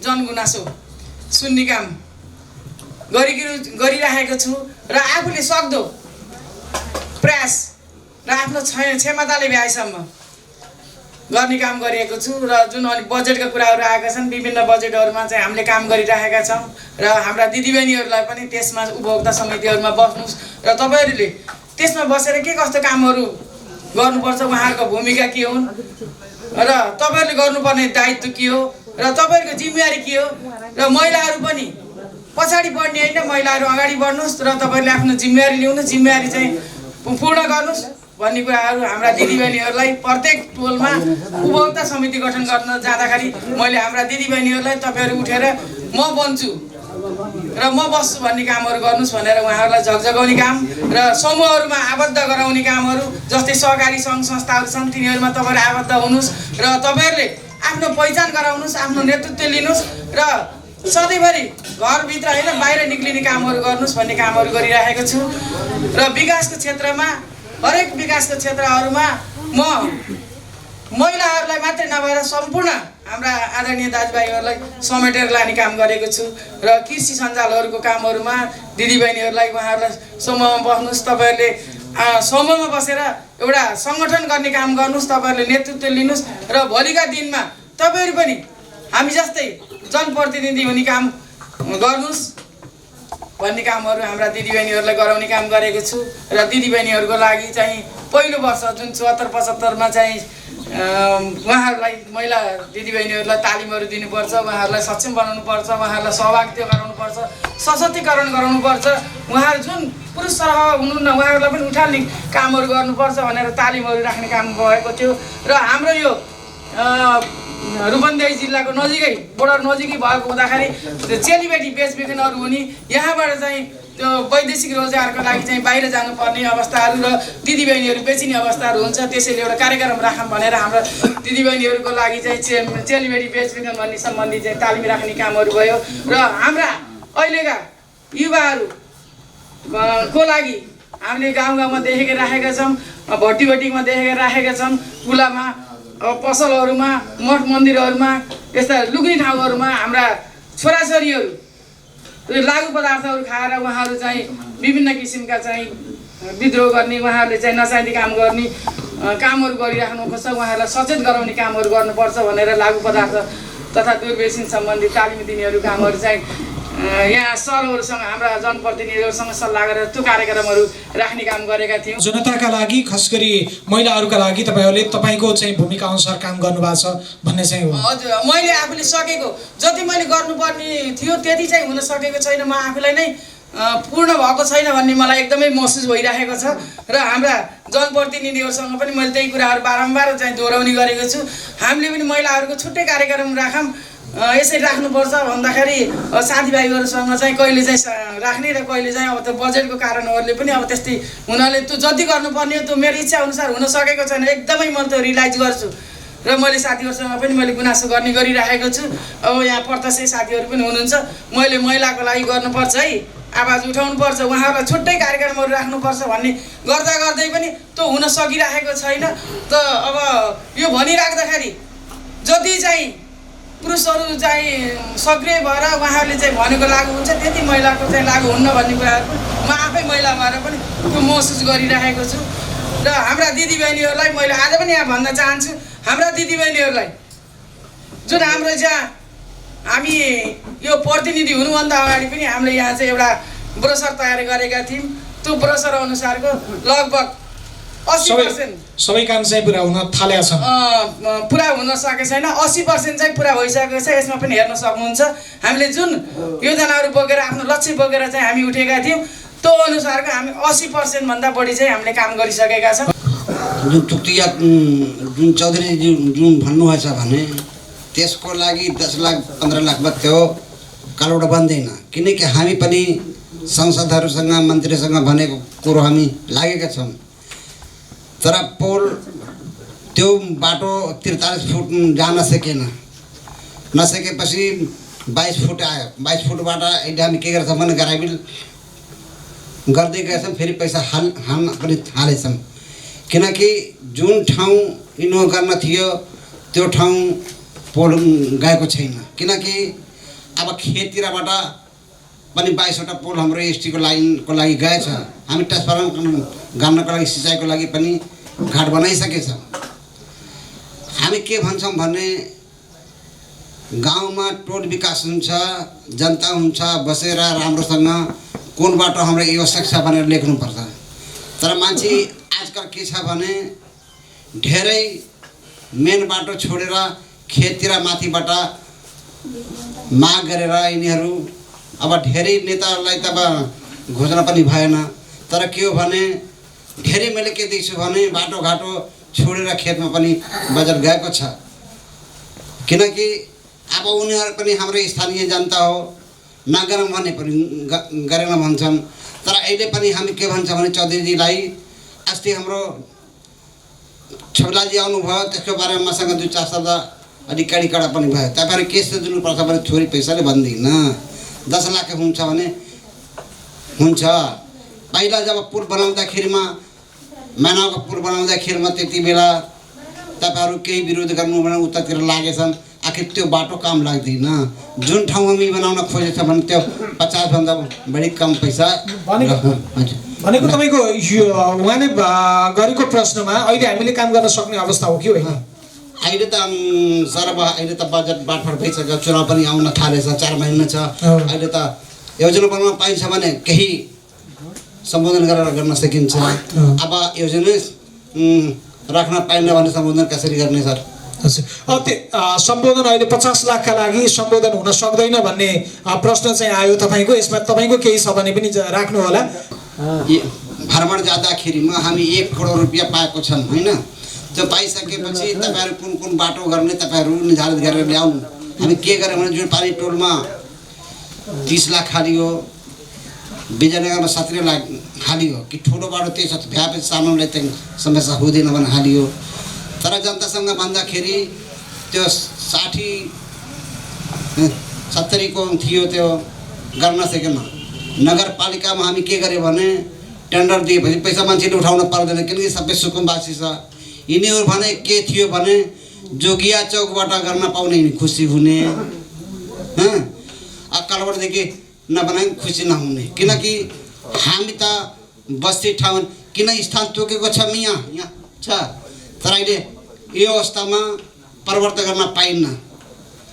जनगुनासो सुन्ने काम गरिरहेको छु र आफूले सक्दो प्रयास र आफ्नो क्षमताले भ्याएसम्म गर्ने काम गरिएको छु। र जुन बजेटका कुराहरू आएका छन्, विभिन्न बजेटहरूमा चाहिँ हामीले काम गरिरहेका छौँ र हाम्रा दिदीबहिनीहरूलाई पनि त्यसमा उपभोक्ता समितिहरूमा बस्नुहोस् र तपाईँहरूले त्यसमा बसेर के कस्तो कामहरू गर्नुपर्छ, उहाँहरूको भूमिका के हुन् र तपाईँहरूले गर्नुपर्ने दायित्व के हो र तपाईँहरूको जिम्मेवारी के हो र महिलाहरू पनि पछाडि बढ्ने होइन, महिलाहरू अगाडि बढ्नुहोस् र तपाईँहरूले आफ्नो जिम्मेवारी ल्याउनुहोस्, जिम्मेवारी चाहिँ पूर्ण गर्नुहोस् भन्ने कुराहरू हाम्रा दिदीबहिनीहरूलाई प्रत्येक टोलमा उपभोक्ता समिति गठन गर्न जाँदाखेरि मैले हाम्रा दिदीबहिनीहरूलाई तपाईँहरू उठेर म बन्छु र म बस्छु भन्ने कामहरू गर्नुहोस् भनेर उहाँहरूलाई झकझगाउने काम र समूहहरूमा आबद्ध गराउने कामहरू, जस्तै सहकारी सङ्घ संस्थाहरू छन् तिनीहरूमा तपाईँहरू आबद्ध हुनुहोस् र तपाईँहरूले आफ्नो पहिचान गराउनुहोस्, आफ्नो नेतृत्व लिनुहोस् र सधैँभरि घरभित्र होइन बाहिर निक्लिने कामहरू गर्नुहोस् भन्ने कामहरू गरिरहेको छु। र विकासको क्षेत्रमा हरेक विकासको क्षेत्रहरूमा म महिलाहरूलाई मात्रै नभएर सम्पूर्ण हाम्रा आदरणीय दाजुभाइहरूलाई समेटेर लाने काम गरेको छु र कृषि सञ्जालहरूको कामहरूमा दिदीबहिनीहरूलाई उहाँहरूलाई समूहमा बस्नुहोस्, तपाईँहरूले समूहमा बसेर एउटा सङ्गठन गर्ने काम गर्नुहोस्, तपाईँहरूले नेतृत्व लिनुहोस् र भोलिका दिनमा तपाईँहरू पनि हामी जस्तै जनप्रतिनिधि हुने काम गर्नुहोस् भन्ने कामहरू हाम्रा दिदीबहिनीहरूलाई गराउने काम गरेको छु र दिदीबहिनीहरूको लागि चाहिँ पहिलो वर्ष जुन 74-75मा चाहिँ उहाँहरूलाई महिला दिदीबहिनीहरूलाई तालिमहरू दिनुपर्छ, उहाँहरूलाई सक्षम बनाउनुपर्छ, उहाँहरूलाई सहभागिता गराउनुपर्छ, सशक्तिकरण गराउनुपर्छ, उहाँहरू जुन पुरुष सरह हुनुहुन्न उहाँहरूलाई पनि उठाल्ने कामहरू गर्नुपर्छ भनेर तालिमहरू राख्ने काम भएको थियो र हाम्रो यो रूपन्देही जिल्लाको नजिकै बोर्डर नजिकै भएको हुँदाखेरि चेलीबेटी बेचबिखनहरू हुने, यहाँबाट चाहिँ त्यो वैदेशिक रोजगारको लागि चाहिँ बाहिर जानुपर्ने अवस्थाहरू र दिदीबहिनीहरू बेचिने अवस्थाहरू हुन्छ। त्यसैले एउटा कार्यक्रम राखौँ भनेर हाम्रो दिदीबहिनीहरूको लागि चाहिँ चेलीबेटी बेचबिखन भन्ने सम्बन्धी चाहिँ तालिम राख्ने कामहरू भयो र हाम्रा अहिलेका युवाहरू को लागि हामीले गाउँ गाउँमा देखेका राखेका छौँ, भट्टी भट्टीमा देखेका राखेका छौँ, कुलामा पसलहरूमा मठ मन्दिरहरूमा यस्ता लुग्ने ठाउँहरूमा हाम्रा छोराछोरीहरू लागु पदार्थहरू खाएर उहाँहरू चाहिँ विभिन्न किसिमका चाहिँ विद्रोह गर्ने, उहाँहरूले चाहिँ नचाहिने काम गर्ने कामहरू गरिराख्नुपर्छ, उहाँहरूलाई सचेत गराउने कामहरू गर्नुपर्छ भनेर लागु पदार्थ तथा दुर्व्यसन सम्बन्धी तालिम दिनेहरू कामहरू चाहिँ यहाँ सरहरूसँग हाम्रा जनप्रतिनिधिहरूसँग सल्लाह गरेर त्यो कार्यक्रमहरू राख्ने काम गरेका थियौँ। जनताका लागि खास गरी महिलाहरूका लागि तपाईँहरूले तपाईँको चाहिँ भूमिका अनुसार काम गर्नुभएको छ भन्ने चाहिँ हो। हजुर, मैले आफूले सकेको जति मैले गर्नुपर्ने थियो त्यति चाहिँ हुन सकेको छैन, म आफूलाई नै पूर्ण भएको छैन भन्ने मलाई एकदमै महसुस भइरहेको छ र हाम्रा जनप्रतिनिधिहरूसँग पनि मैले त्यही कुराहरू बारम्बार चाहिँ दोहोऱ्याउने गरेको छु। हामीले पनि महिलाहरूको छुट्टै कार्यक्रम राखौँ, यसरी राख्नुपर्छ भन्दाखेरि साथीभाइहरूसँग चाहिँ कहिले चाहिँ राख्ने र कहिले चाहिँ अब त्यो बजेटको कारणहरूले पनि अब त्यस्तै हुनाले त्यो जति गर्नुपर्ने हो त्यो मेरो इच्छा अनुसार हुन सकेको छैन, एकदमै मैले त्यो रियलाइज गर्छु र मैले साथीहरूसँग पनि मैले गुनासो गर्ने गरिराखेको छु। अब यहाँ प्रत्यक्ष साथीहरू पनि हुनुहुन्छ, मैले महिलाको लागि गर्नुपर्छ है, आवाज उठाउनुपर्छ, उहाँहरूलाई छुट्टै कार्यक्रमहरू राख्नुपर्छ भन्ने गर्दा गर्दै पनि त्यो हुन सकिरहेको छैन। त अब यो भनिराख्दाखेरि जति चाहिँ पुरुषहरू चाहिँ सक्रिय भएर उहाँहरूले चाहिँ भनेको लागु हुन्छ त्यति महिलाको चाहिँ लागु हुन्न भन्ने कुराहरू म आफै महिला भएर पनि त्यो महसुस गरिरहेको छु। र हाम्रा दिदीबहिनीहरूलाई मैले आज पनि यहाँ भन्न चाहन्छु, हाम्रा दिदीबहिनीहरूलाई जुन हाम्रो चाहिँ हामी यो प्रतिनिधि हुनुभन्दा अगाडि पनि हामीले यहाँ चाहिँ एउटा ब्रोसर तयार गरेका थियौँ, त्यो ब्रोसर अनुसारको लगभग 80% सबै काम चाहिँ पुरा हुन थालेको छ, पुरा हुन सकेको छैन, 80% चाहिँ पुरा भइसकेको छ। यसमा पनि हेर्न सक्नुहुन्छ हामीले जुन योजनाहरू बोकेर आफ्नो लक्ष्य बोकेर चाहिँ हामी उठेका थियौँ त्यो अनुसारको हामी 80% भन्दा बढी चाहिँ हामीले काम गरिसकेका छौँ। जुन चुक्तिया जुन चौधरीजी जुन भन्नुभएछ भने त्यसको लागि 10 लाख 15 लाख मात्रै हो, कालोबाट बन्दैन। किनकि हामी पनि सांसदहरूसँग मन्त्रीसँग भनेको कुरो हामी लागेका छौँ, तर पोल त्यो बाटो 43 फुट जान सकेन, नसकेपछि 22 फुट आयो। 22 फुटबाट अहिले हामी के गर्छौँ भने ग्राभिल गर्दै गएछौँ, फेरि पैसा हाल्न पनि हालेछौँ। किनकि जुन ठाउँ इन्भो गर्न थियो त्यो ठाउँ पोल गएको छैन। किनकि अब खेततिरबाट पनि 22वटा पोल हाम्रो एसटीको लाइनको लागि गएछ, हामी ट्रान्सफर्मर गर्नको लागि सिँचाइको लागि पनि घाट बनाइसकेछौँ। हामी के भन्छौँ भने गाउँमा टोल विकास हुन्छ, जनता हुन्छ, बसेर राम्रोसँग कुन बाटो हाम्रो आवश्यक छ भनेर लेख्नुपर्छ। तर मान्छे आजकल के छ भने धेरै मेन बाटो छोडेर खेततिर माथिबाट माग गरेर यिनीहरू अब धेरै नेताहरूलाई त अब घोषणा पनि भएन। तर के हो भने धेरै मैले के देख्छु भने बाटोघाटो छोडेर खेतमा पनि बजार गएको छ। किनकि अब उनीहरू पनि हाम्रो स्थानीय जनता हो, नगरौँ भने पनि गरेन भन्छन्। तर अहिले पनि हामी के भन्छ भने चौधरीजीलाई अस्ति हाम्रो छबलाजी आउनुभयो, त्यसको बारेमा मसँग 2-4 शब्द अलिक कडा पनि भयो। तपाईँहरू केस दिनुपर्छ भने छोरी पैसाले भन्दैन, 10 लाख हुन्छ भने हुन्छ। पहिला जब पुल बनाउँदाखेरिमा मानवको पुल बनाउँदाखेरिमा त्यति बेला तपाईँहरू केही विरोध गर्नु भने उतातिर लागेछन्, गर्दाखेरि त्यो बाटो काम लाग्दैन। जुन ठाउँमा हामी बनाउन खोजेछ भने त्यो 50 भन्दा बढी कम पैसा भनेको तपाईँको उहाँले गरेको प्रश्नमा अहिले हामीले काम गर्न सक्ने अवस्था हो कि होइन? अहिले त अहिले त बजेट बाँडफाँड भइसक्यो, चुनाव पनि आउन थालेछ, 4 महिना छ। अहिले त योजना बनाउन पाइन्छ भने केही सम्बोधन गरेर गर्न सकिन्छ। अब योजना राख्न पाइन्न भने सम्बोधन कसरी गर्ने सर? हजुर, त्यो सम्बोधन अहिले 50 लाखका लागि सम्बोधन हुन सक्दैन भन्ने प्रश्न चाहिँ आयो तपाईँको। यसमा तपाईँको केही छ भने पनि राख्नु होला। भ्रमण जाँदाखेरिमा हामी 1 करोड रुपियाँ पाएको छौँ होइन। त्यो पाइसकेपछि तपाईँहरू कुन कुन बाटो गर्ने तपाईँहरू निर्धारित गरेर ल्याउनु। हामी के गर्यौँ भने जुन पानी टोलमा 30 लाख हालियो, विजयनगरमा 17 लाख हालियो कि ठुलो बाटो त्यही छ, भ्याएपछि सानोलाई चाहिँ समस्या हुँदैन भने हालियो। तर जनतासँग भन्दाखेरि त्यो 60-70 को थियो, त्यो गर्न सकेन। नगरपालिकामा हामी के गर्यो भने टेन्डर दिएपछि पैसा मान्छेले उठाउन पर्दैन, किनकि सबै सुकुम्बासी छ। यिनीहरू भने के थियो भने जोगिया चौकबाट गर्न पाउने खुसी हुने, अक्कलबाटदेखि नबनाइ खुसी नहुने। किनकि हामी त बस्ती ठाउँ किन स्थान तोकेको छ यहाँ छ, तर अहिले यो अवस्थामा परिवर्तन गर्न पाइन्न।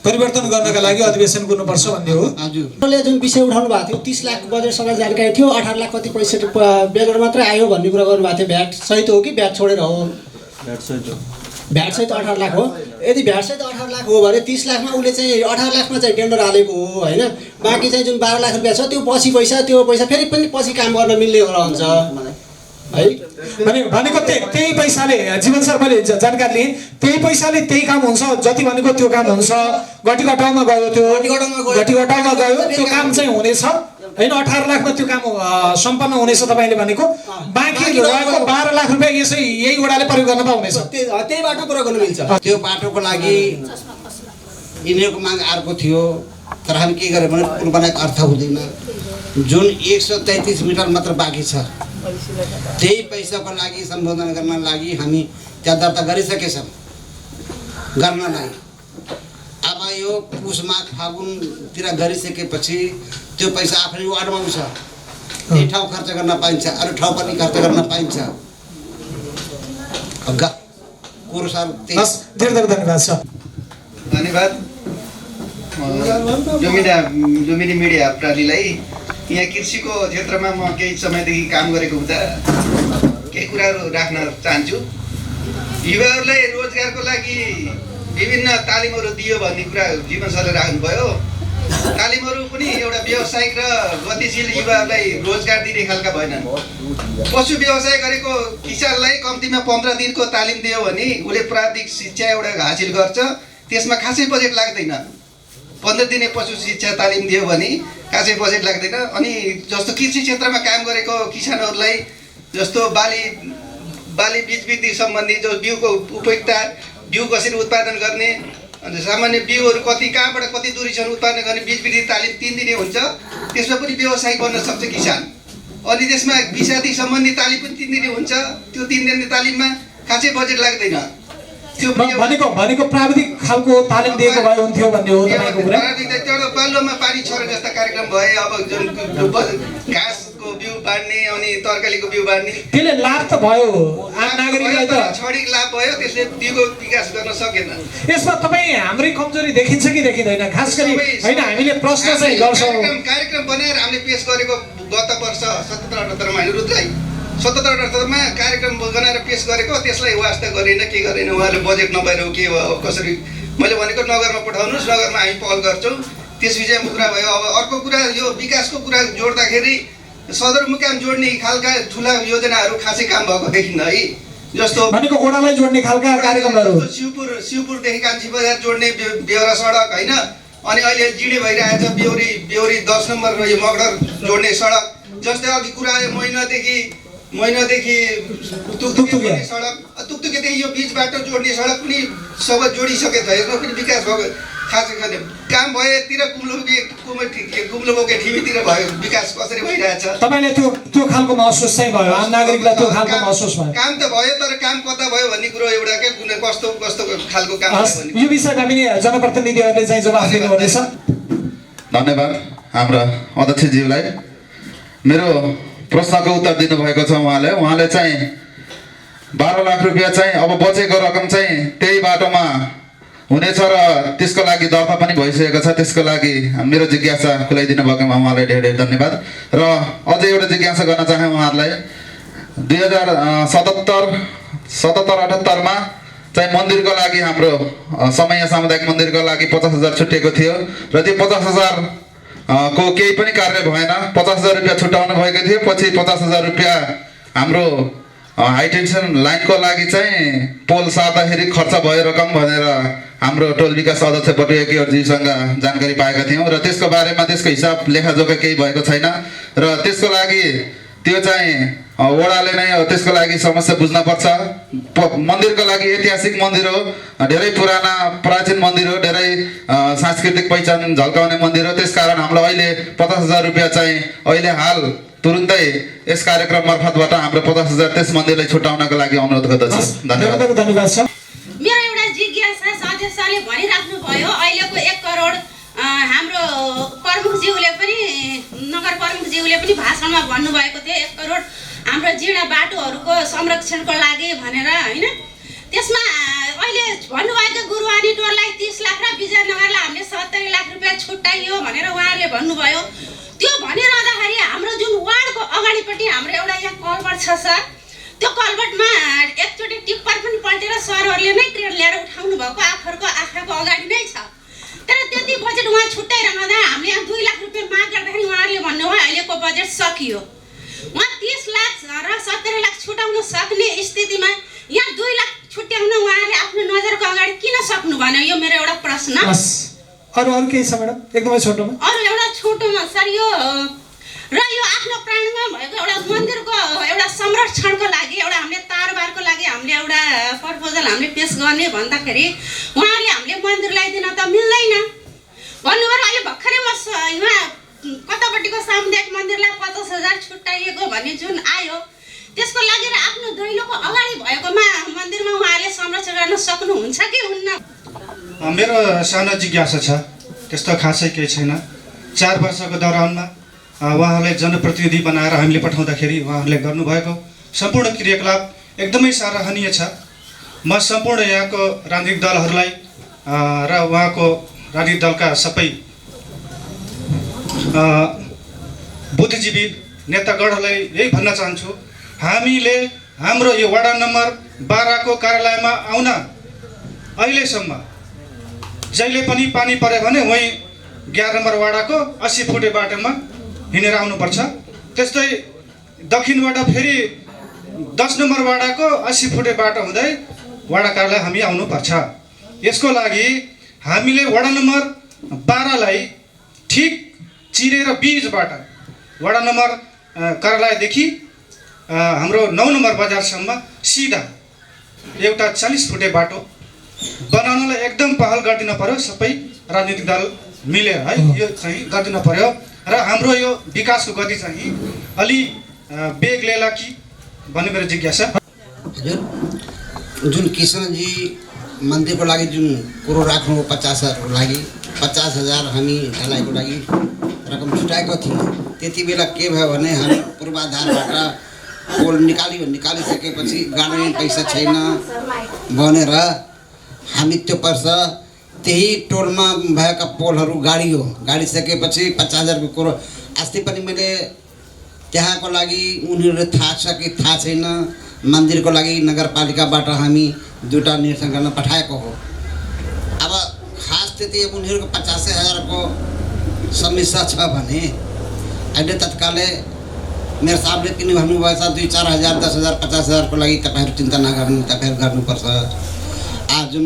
परिवर्तन गर्नका लागि अधिवेशन गर्नुपर्छ भन्ने हो। हजुर, जुन विषय उठाउनु भएको थियो 30 लाख बजेटसँग जानकारी थियो, 18 लाख कति पैसा बेगर मात्रै आयो भन्ने कुरा गर्नुभएको थियो। भ्याट सहित हो कि भ्याट छोडेर हो? भ्याट सहित 18 लाख हो। यदि भ्याट सहित 18 लाख हो भने 30 लाखमा उसले चाहिँ 18 लाखमा चाहिँ टेन्डर हालेको हो होइन। बाँकी चाहिँ जुन 12 लाख रुपियाँ छ त्यो त्यो पैसा फेरि पनि पछि काम गर्न मिल्ने रहन्छ है। भनेको त्यही पैसाले जीवन सर मैले जानकारी लिएँ, त्यही पैसाले त्यही काम हुन्छ, जति भनेको त्यो काम हुन्छ। गटीगटाउमा गयो, त्यो गटीगटाउमा गयो, त्यो काम चाहिँ हुनेछ होइन। 18 लाखमा त्यो काम सम्पन्न हुनेछ तपाईँले भनेको। बाँकी रहेको 12 लाख रुपियाँ यही वडाले प्रयोग गर्न पाउनेछ। त्यही बाटो प्रयोग गर्न मिल्छ। त्यो बाटोको लागि यिनीहरूको माग अर्को थियो, तर हामी के गर्यौँ भने पुल बनाएको अर्थ हुँदैन। जुन 133 मिटर मात्र बाँकी छ, त्यही पैसाको लागि सम्बोधन गर्न लागि हामी त्यहाँ दर्ता गरिसकेछौँ गर्नलाई। अब यो पुष माघ फागुनतिर गरिसकेपछि त्यो पैसा आफ्नै वार्डमा आउँछ। यही ठाउँ खर्च गर्न पाइन्छ, अरू ठाउँ पनि खर्च गर्न पाइन्छ। कुरो सर धेरै धन्यवाद छ। धन्यवाद लुम्बिनी मिडिया प्रालीलाई। यहाँ कृषिको क्षेत्रमा म केही समयदेखि काम गरेको हुँदा केही कुराहरू राख्न चाहन्छु। युवाहरूलाई रोजगारको लागि विभिन्न तालिमहरू दियो भन्ने कुरा जीवन सरले राख्नुभयो। तालिमहरू पनि एउटा व्यावसायिक र गतिशील युवाहरूलाई रोजगार दिने खालका भएनन्। पशु व्यवसाय गरेको किसानलाई कम्तीमा 15 दिनको तालिम दियो भने उसले प्राविधिक शिक्षा एउटा हासिल गर्छ, त्यसमा खासै बजेट लाग्दैन। 15 दिने पशु शिक्षा तालिम दियो भने खासै बजेट लाग्दैन। अनि जस्तो कृषि क्षेत्रमा काम गरेको किसानहरूलाई जस्तो बाली बीजवृद्धि सम्बन्धी जो बिउको उपयुक्तता, बिउ कसरी उत्पादन गर्ने, अनि सामान्य बिउहरू कहाँबाट कति दूरीसम्म उत्पादन गर्ने बीजवृद्धि तालिम 3 दिने हुन्छ। त्यसमा पनि व्यवसायिक बन्न सक्छ किसान। अनि त्यसमा विषादी सम्बन्धी तालिम पनि 3 दिने हुन्छ। त्यो 3 दिने तालिममा खासै बजेट लाग्दैन। भनेको प्राविधिक खालको तालिम दिएको भए हुन्थ्यो भन्ने हो तपाईँको कुरा। एउटा बाल्लोमा पानी छरे जस्ता कार्यक्रम भए, अब जुन घाँसको बिउ बाँड्ने अनि तरकारीको बिउ बाँड्ने, त्यसले लाभ त भयो आम नागरिकलाई त, क्षणिक लाभ भयो, त्यसले दिगो विकास गर्न सकेन। यसमा तपाईँ हाम्रै कमजोरी देखिन्छ कि देखिँदैन? खास गरी होइन, हामीले प्रश्न चाहिँ गर्छौँ। कार्यक्रम बनाएर हामीले पेश गरेको गत वर्ष 77-78 मा रुद्राई 77-78 मा कार्यक्रम बनाएर पेश गरेको, त्यसलाई वास्ता गरेन, के गरेन, उहाँले बजेट नभएर हो के हो कसरी। मैले भनेको नगरमा पठाउनुहोस्, नगरमा हामी पहल गर्छौँ, त्यस विषयमा कुरा भयो। अब अर्को कुरा यो विकासको कुरा जोड्दाखेरि सदरमुकाम जोड्ने खालका ठुला योजनाहरू खासै काम भएको देखिन्न है। जस्तो भनेको ओडालाई जोड्ने खालका कार्यक्रमहरू, शिवपुरदेखि कान्छी बजार जोड्ने बेहोरा सडक होइन। अनि अहिले जिडी भइरहेछ बेहोरी 10 नम्बर र यो मगडर जोड्ने सडक। जस्तै अघि कुरा आयो मैनादेखि तुकतुके सडक, तुकतुकेदेखि यो बीच बाटो जोड्ने सडक पनि सबै जोडिसकेको छ। यसमा पनि विकास भएको खासै छैन। काम भयो यतिर कुम्लोबोके ठिमीतिर भयो, विकास कसरी भइरहेछ? तपाईँले त्यो खालको महसुस चाहिँ भयो, आम नागरिकलाई त्यो खालको महसुस भयो? काम त भयो, तर काम कता भयो भन्ने कुरो एउटा के कुनै कस्तो कस्तो खालको काम हस्, गर्यो भन्ने यो विषयमा हामी जनप्रतिनिधिहरूले चाहिँ जवाफ दिनुहुनेछ। धन्यवाद हाम्रा अध्यक्षज्यूलाई। मेरो प्रश्नको उत्तर दिनुभएको छ उहाँले चाहिँ 12 लाख रुपियाँ चाहिँ अब बचेको रकम चाहिँ त्यही बाटोमा हुनेछ र त्यसको लागि दर्ता पनि भइसकेको छ। त्यसको लागि मेरो जिज्ञासा खुलाइदिनु भएकोमा उहाँलाई धेरै धेरै धन्यवाद। र अझै एउटा जिज्ञासा गर्न चाहे उहाँहरूलाई 2077-78मा चाहिँ मन्दिरको लागि हाम्रो समय सामुदायिक मन्दिरको लागि 50,000 छुट्टिएको थियो र त्यो 50,000 को केही पनि कार्य भएन। 50,000 रुपियाँ छुट्याउनु भएको थियो। पछि 50,000 रुपियाँ हाम्रो हाई टेन्सन लाइनको लागि चाहिँ पोल सार्दाखेरि खर्च भयो रकम भनेर हाम्रो टोल विकास अध्यक्ष बटुकेज्यूसँग जानकारी पाएका थियौँ र त्यसको बारेमा त्यसको हिसाब लेखाजोखा केही भएको छैन र त्यसको लागि त्यो चाहिँ वडाले नै त्यसको लागि समस्या बुझ्नुपर्छ। मन्दिरको लागि ऐतिहासिक मन्दिर हो, धेरै पुराना प्राचीन मन्दिर हो, धेरै सांस्कृतिक पहिचान झल्काउने मन्दिर हो। त्यसकारण हामीलाई अहिले 50,000 रुपियाँ चाहिँ अहिले हाल तुरुन्तै यस कार्यक्रम मार्फतबाट हाम्रो 50,000 त्यस मन्दिरलाई छुट्याउनको लागि अनुरोध गर्दछु। धन्यवाद। धन्यवाद छ। मेरो एउटा जिज्ञासा सदस्यले भनिराख्नु भयो अहिलेको 1 करोड हाम्रो प्रमुखज्यूले पनि नगर प्रमुखज्यूले पनि भाषणमा भन्नुभएको थियो 1 करोड हाम्रो जीर्ण बाटोहरूको संरक्षणको लागि भनेर होइन। त्यसमा अहिले भन्नुभएको गुरुवानी टोललाई 30 लाख र विजयनगरलाई हामीले 70 लाख रुपियाँ छुट्याइयो भनेर उहाँहरूले भन्नुभयो। त्यो भनिरहँदाखेरि हाम्रो जुन वार्डको अगाडिपट्टि हाम्रो एउटा यहाँ कलभर्ट छ सर, त्यो कलभर्टमा एकचोटि टिप्पर पनि पल्टेर सरहरूले नै ट्रेन ल्याएर उठाउनु भएको आँखाको अगाडि नै छ। तर त्यति बजेट उहाँ छुट्याइरहँदा हामीले यहाँ 2 लाख रुपियाँ माग गर्दाखेरि उहाँहरूले भन्नुभयो अहिलेको बजेट सकियो। उहाँ 30 लाख र 70 लाख छुट्याउन सक्ने स्थितिमा यहाँ 2 लाख छुट्याउन उहाँहरूले आफ्नो नजरको अगाडि किन सक्नु भएन? यो मेरो एउटा प्रश्न। अरू केही छ म्याडम? एकदमै छोटोमा। अरू एउटा छोटोमा सर यो आफ्नो प्राङ्गणमा भएको एउटा मन्दिरको एउटा संरक्षणको लागि एउटा हामीले तारबारको लागि हामीले एउटा प्रपोजल हामीले पेश गर्ने भन्दाखेरि उहाँहरूले हामीले मन्दिरलाई दिन त मिल्दैन भन्नुभयो। अहिले भर्खरै म यहाँ कतापट्टिको सामुदायिक मन्दिरलाई 50,000 छुट्याइएको भन्ने जुन आयो त्यसको लागि आफ्नो दैलोको अगाडि भएकोमा मन्दिरमा उहाँहरूले संरक्षण गर्न सक्नुहुन्छ कि हुन्न? मेरो सानो जिज्ञासा छ, त्यस्तो खासै केही छैन। 4 वर्षको दौरानमा उहाँहरूले जनप्रतिनिधि बनाएर हामीले पठाउँदाखेरि उहाँहरूले गर्नुभएको सम्पूर्ण क्रियाकलाप एकदमै सराहनीय छ। म सम्पूर्ण यहाँको राजनीतिक दलहरूलाई र उहाँको राजनीतिक दलका सबै बुद्धिजीवी नेतागणहरूलाई यही भन्न चाहन्छु, हामीले हाम्रो यो वडा नम्बर 12 को कार्यालयमा आउन अहिलेसम्म जहिले पनि पानी पऱ्यो भने वहीँ 11 नम्बर वडाको 80 फुटे बाटोमा हिँडेर आउनुपर्छ। त्यस्तै दक्षिणबाट फेरि 10 नम्बर वडाको 80 फुटे बाटो हुँदै वडा कार्यालय हामी आउनुपर्छ। यसको लागि हामीले वडा नम्बर 12 लाई ठिक चिरेर बीचबाट वडा नम्बर कार्यालयदेखि हाम्रो 9 नम्बर बजारसम्म सिधा एउटा 40 फुटे बाटो बनाउनलाई एकदम पहल गरिदिन पर्यो। सबै राजनीतिक दल मिलेर है यो चाहिँ गरिदिन पर्यो र हाम्रो यो विकासको गति चाहिँ अलि बेग लिएला कि भन्ने मेरो जिज्ञासा। हजुर, जुन किशनजी मन्दिरको लागि जुन कुरो राख्नु 50,000 लागि 50,000 हामी ढलाइको लागि रकम छुट्याएको थियौँ। त्यति बेला के भयो भने हामी पूर्वाधारबाट पोल निकालिसकेपछि गाड्ने पैसा छैन भनेर हामी त्यो पैसा त्यही टोलमा भएका पोलहरू गाडिसकेपछि 50,000 को कुरो अस्ति पनि मैले त्यहाँको लागि उनीहरूले थाहा छ कि थाहा छैन मन्दिरको लागि नगरपालिकाबाट हामी 2टा निरीक्षण गर्न पठाएको हो। अब खास त्यति अब उनीहरूको 50,000 को समस्या छ भने अहिले तत्कालै मेरो साहबले किन भन्नुभएछ 2-4 हजार 10,000 50,000 को लागि तपाईँहरू चिन्ता नगर्नु, तपाईँहरू गर्नुपर्छ जुन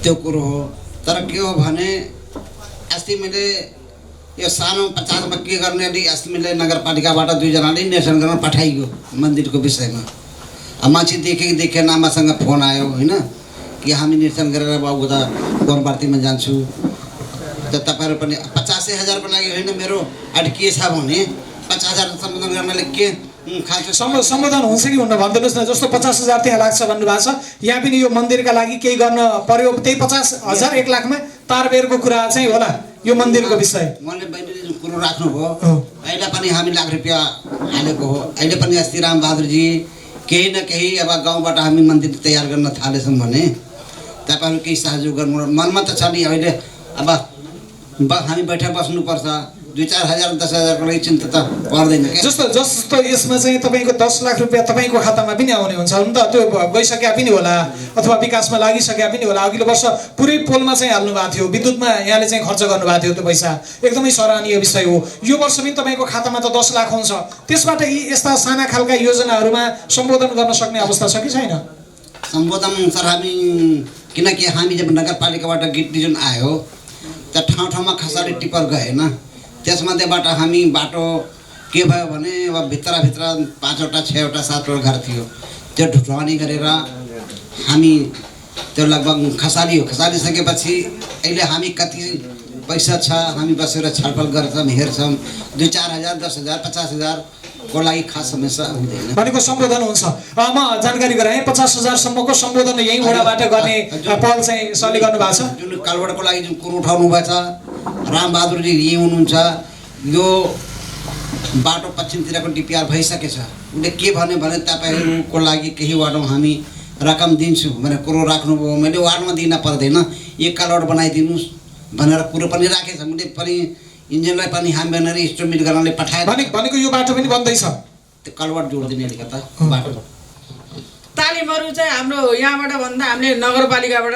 त्यो कुरो हो। तर के हो भने अस्ति मैले यो सानो 50 मा के गर्ने अलि अस्ति मैले नगरपालिकाबाट 2 जनाले निरीक्षण गर्न पठाइयो मन्दिरको विषयमा। अब मान्छे देखेन आमासँग फोन आयो होइन कि हामी निरीक्षण गरेर अब उता गोरबार्तीमा जान्छु। त तपाईँहरू पनि 50,000 को लागि होइन मेरो अहिले के छ भने 50,000 सम्बोधन गर्नाले के सम्बोधन हुन्छ कि हुन्न भनिदिनुहोस् न। जस्तो 50,000 त्यहाँ लाग्छ भन्नुभएको छ, यहाँ पनि यो मन्दिरका लागि केही गर्न पर्यो, त्यही 50,000 1 लाखमा तारबेरको कुरा चाहिँ होला यो मन्दिरको विषय। मैले बहिनीले जुन कुरो राख्नुभयो अहिले पनि हामी लाख रुपियाँ हालेको हो। अहिले पनि अस्ति रामबहादुरजी केही न केही अब गाउँबाट हामी मन्दिर तयार गर्न थालेछौँ भने तपाईँहरू केही सहयोग गर्नु मनमा त छ नि। अहिले अब हामी बैठक बस्नुपर्छ, 2-4 हजार 10 हजारको लागि चिन्ता त पर्दैन क्या। जस्तो यसमा चाहिँ तपाईँको 10 लाख रुपियाँ तपाईँको खातामा पनि आउने हुन्छ नि त, त्यो गइसक्या पनि होला अथवा विकासमा लागिसक्या पनि होला। अघिल्लो वर्ष पुरै पोलमा चाहिँ हाल्नु भएको थियो, विद्युतमा यहाँले चाहिँ खर्च गर्नुभएको थियो, त्यो पैसा एकदमै सराहनीय विषय हो। यो वर्ष पनि तपाईँको खातामा त 10 लाख हुन्छ, त्यसबाट यस्ता साना खालका योजनाहरूमा सम्बोधन गर्न सक्ने अवस्था छ कि छैन? सम्बोधन सर हामी किनकि हामी जब नगरपालिकाबाट गिट्टी जुन आयो त ठाउँ ठाउँमा खसाली टिपर गएन, त्यसमध्येबाट हामी बाटो के भयो भने अब भित्रभित्र 5वटा 6वटा 7वटा घर थियो, त्यो ढुवानी गरेर हामी त्यो लगभग खसालिसकेपछि अहिले हामी कति पैसा छ हामी बसेर छलफल गर्छौँ, हेर्छौँ। 2-4 हजार 10 हजार 50 हजार को लागि खास समस्या हुँदैन भनेको सम्बोधन हुन्छ। म जानकारी गराएँ 50,000 सम्मको सम्बोधन यही वडाबाट गर्ने पहल चाहिँ सरले गर्नुभएको छ। जुन कालवाडको लागि जुन कुरो उठाउनु भएको छ, रामबहादुरजी यहीँ हुनुहुन्छ। यो बाटो पश्चिमतिरको डिपिआर भइसकेछ, उसले के भन्यो भने तपाईँहरूको लागि केही वार्डमा हामी रकम दिन्छु भनेर कुरो राख्नुभयो। मैले वार्डमा दिन पर्दैन, एक कालवाड बनाइदिनुहोस् भनेर कुरो पनि राखेछ। मैले पनि इन्जिनलाई पनि हामी भनेर इस्टिमेट गर्नले पठाए भनेको यो बाटो पनि बन्दैछ, त्यो कालवाड जोडिदिने अलिकता बाटो। तालिमहरू चाहिँ हाम्रो यहाँबाट भन्दा हामीले नगरपालिकाबाट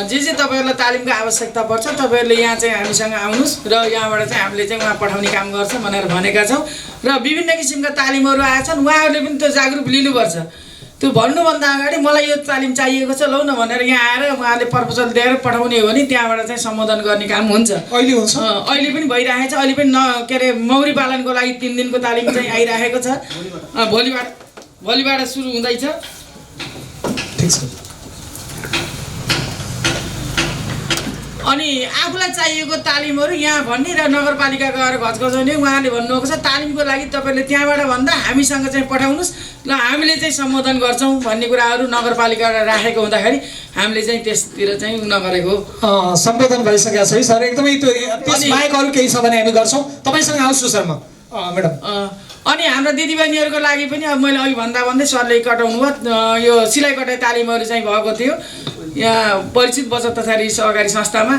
जे तपाईँहरूलाई तालिमको आवश्यकता पर्छ तपाईँहरूले यहाँ चाहिँ हामीसँग आउनुहोस् र यहाँबाट चाहिँ हामीले चाहिँ उहाँ पठाउने काम गर्छ भनेर भनेका छौँ। र विभिन्न किसिमका तालिमहरू आएछन्, उहाँहरूले पनि त्यो जागरुक लिनुपर्छ। त्यो भन्नुभन्दा अगाडि मलाई यो तालिम चाहिएको छ लौ न भनेर यहाँ आएर उहाँले प्रपोजल दिएर पठाउने हो भने त्यहाँबाट चाहिँ सम्बोधन गर्ने काम हुन्छ। अहिले हुन्छ, अहिले पनि भइरहेको छ। अहिले पनि के अरे मौरी पालनको लागि 3 दिनको तालिम चाहिँ आइरहेको छ। भोलिबाट सुरु हुँदैछ। ठीक छ। अनि आफूलाई चाहिएको तालिमहरू यहाँ भन्ने र नगरपालिका गएर घचघचाउने उहाँले भन्नुभएको छ तालिमको लागि तपाईँले त्यहाँबाट भन्दा हामीसँग चाहिँ पठाउनुहोस् र हामीले चाहिँ सम्बोधन गर्छौँ भन्ने कुराहरू नगरपालिकाबाट राखेको हुँदाखेरि हामीले चाहिँ त्यसतिर चाहिँ नगरेको सम्बोधन भइसकेको छ है सर। एकदमै त्यो त्यस बाहेक अरू केही छ भने हामी गर्छौँ। तपाईँसँग आउँछु सर म म्याडम। अनि हाम्रो दिदीबहिनीहरूको लागि पनि अब मैले अघि भन्दै सरले कटाउनु भयो, यो सिलाइ कटाइ तालिमहरू चाहिँ भएको थियो यहाँ परिचित बचत तथा ऋण सहकारी संस्थामा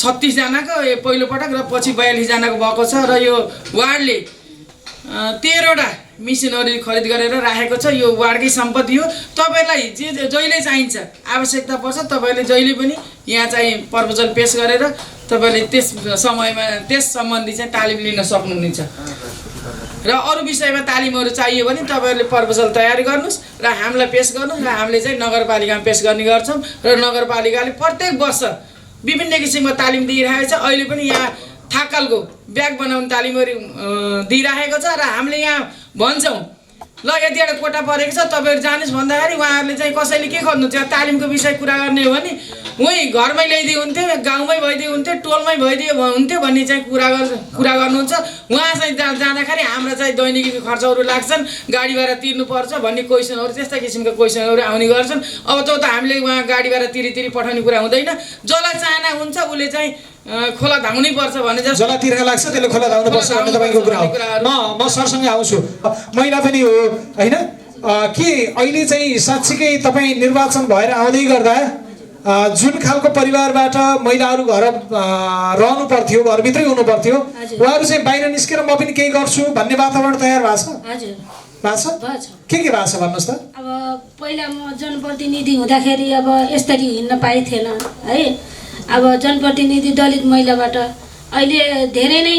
36 जनाको पहिलोपटक र पछि 42 जनाको भएको छ। र यो वार्डले 13वटा मिसिनहरू खरिद गरेर राखेको छ। यो वार्डकै सम्पत्ति हो। तपाईँलाई जहिले चाहिन्छ आवश्यकता पर्छ तपाईँले जहिले पनि यहाँ चाहिँ प्रपोजल पेश गरेर तपाईँले त्यस समयमा त्यस सम्बन्धी चाहिँ तालिम लिन सक्नुहुनेछ। र अरू विषयमा तालिमहरू चाहियो भने तपाईँहरूले प्रपोजल तयार गर्नुहोस् र हामीलाई पेश गर्नुहोस् र हामीले चाहिँ नगरपालिकामा पेश गर्ने गर्छौँ। र नगरपालिकाले प्रत्येक वर्ष विभिन्न किसिमको तालिम दिइरहेको छ। अहिले पनि यहाँ थाकलको ब्याग बनाउने तालिमहरू दिइरहेको छ र हामीले यहाँ भन्छौँ ल यतिवटा कोटा परेको छ तपाईँहरू जानुहोस् भन्दाखेरि उहाँहरूले चाहिँ कसैले के गर्नुहुन्छ तालिमको विषय कुरा गर्ने हो भने उहीँ घरमै ल्याइदियो हुन्थ्यो, गाउँमै भइदियो हुन्थ्यो, टोलमै भइदियो हुन्थ्यो भन्ने चाहिँ कुरा गर्नुहुन्छ। उहाँ चाहिँ जाँदाखेरि हाम्रो चाहिँ दैनिक खर्चहरू लाग्छन्, गाडी भाडा तिर्नुपर्छ भन्ने क्वेसनहरू त्यस्ता किसिमका क्वेसनहरू आउने गर्छन्। अब त हामीले उहाँ गाडी भाडा तिरी पठाउने कुरा हुँदैन। जसलाई चाहना हुन्छ उसले चाहिँ खोला धाउनै पर्छ भने जस्तो जसलाई तिर्खा लाग्छ त्यसले खोला धाउनु पर्छ भन्ने तपाईँको कुरा हो। म सरसँगै आउँछु। महिला पनि हो होइन के अहिले चाहिँ साँच्चीकै तपाईँ निर्वाचन भएर आउँदै गर्दा जुन खालको परिवारबाट महिलाहरू घर रहनु पर्थ्यो, घरभित्रै हुनु पर्थ्यो, उहाँहरू चाहिँ बाहिर निस्केर म पनि केही गर्छु भन्ने वातावरण तयार भएको छ? भएको छ। के भएको छ भन्नुहोस् त? अब पहिला म जनप्रतिनिधि हुँदाखेरि अब यसरी हिँड्न पाइ थिएन है। अब जनप्रतिनिधि दलित महिलाबाट अहिले धेरै नै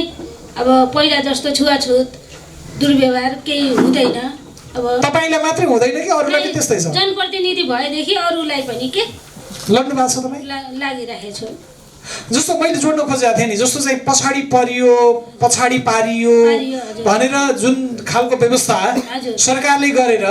अब पहिला जस्तो छुवाछुत दुर्व्यवहार केही हुँदैन। अब तपाईँलाई मात्रै हुँदैन कि अरूलाई पनि त्यस्तै छ? जनप्रतिनिधि भएदेखि अरूलाई पनि के लड्नु भएको छ तपाईँ? लागिरहेको छु। जस्तो मैले जोड्न खोजेको थिएँ नि, जस्तो चाहिँ पछाडि पारियो भनेर जुन खालको व्यवस्था सरकारले गरेर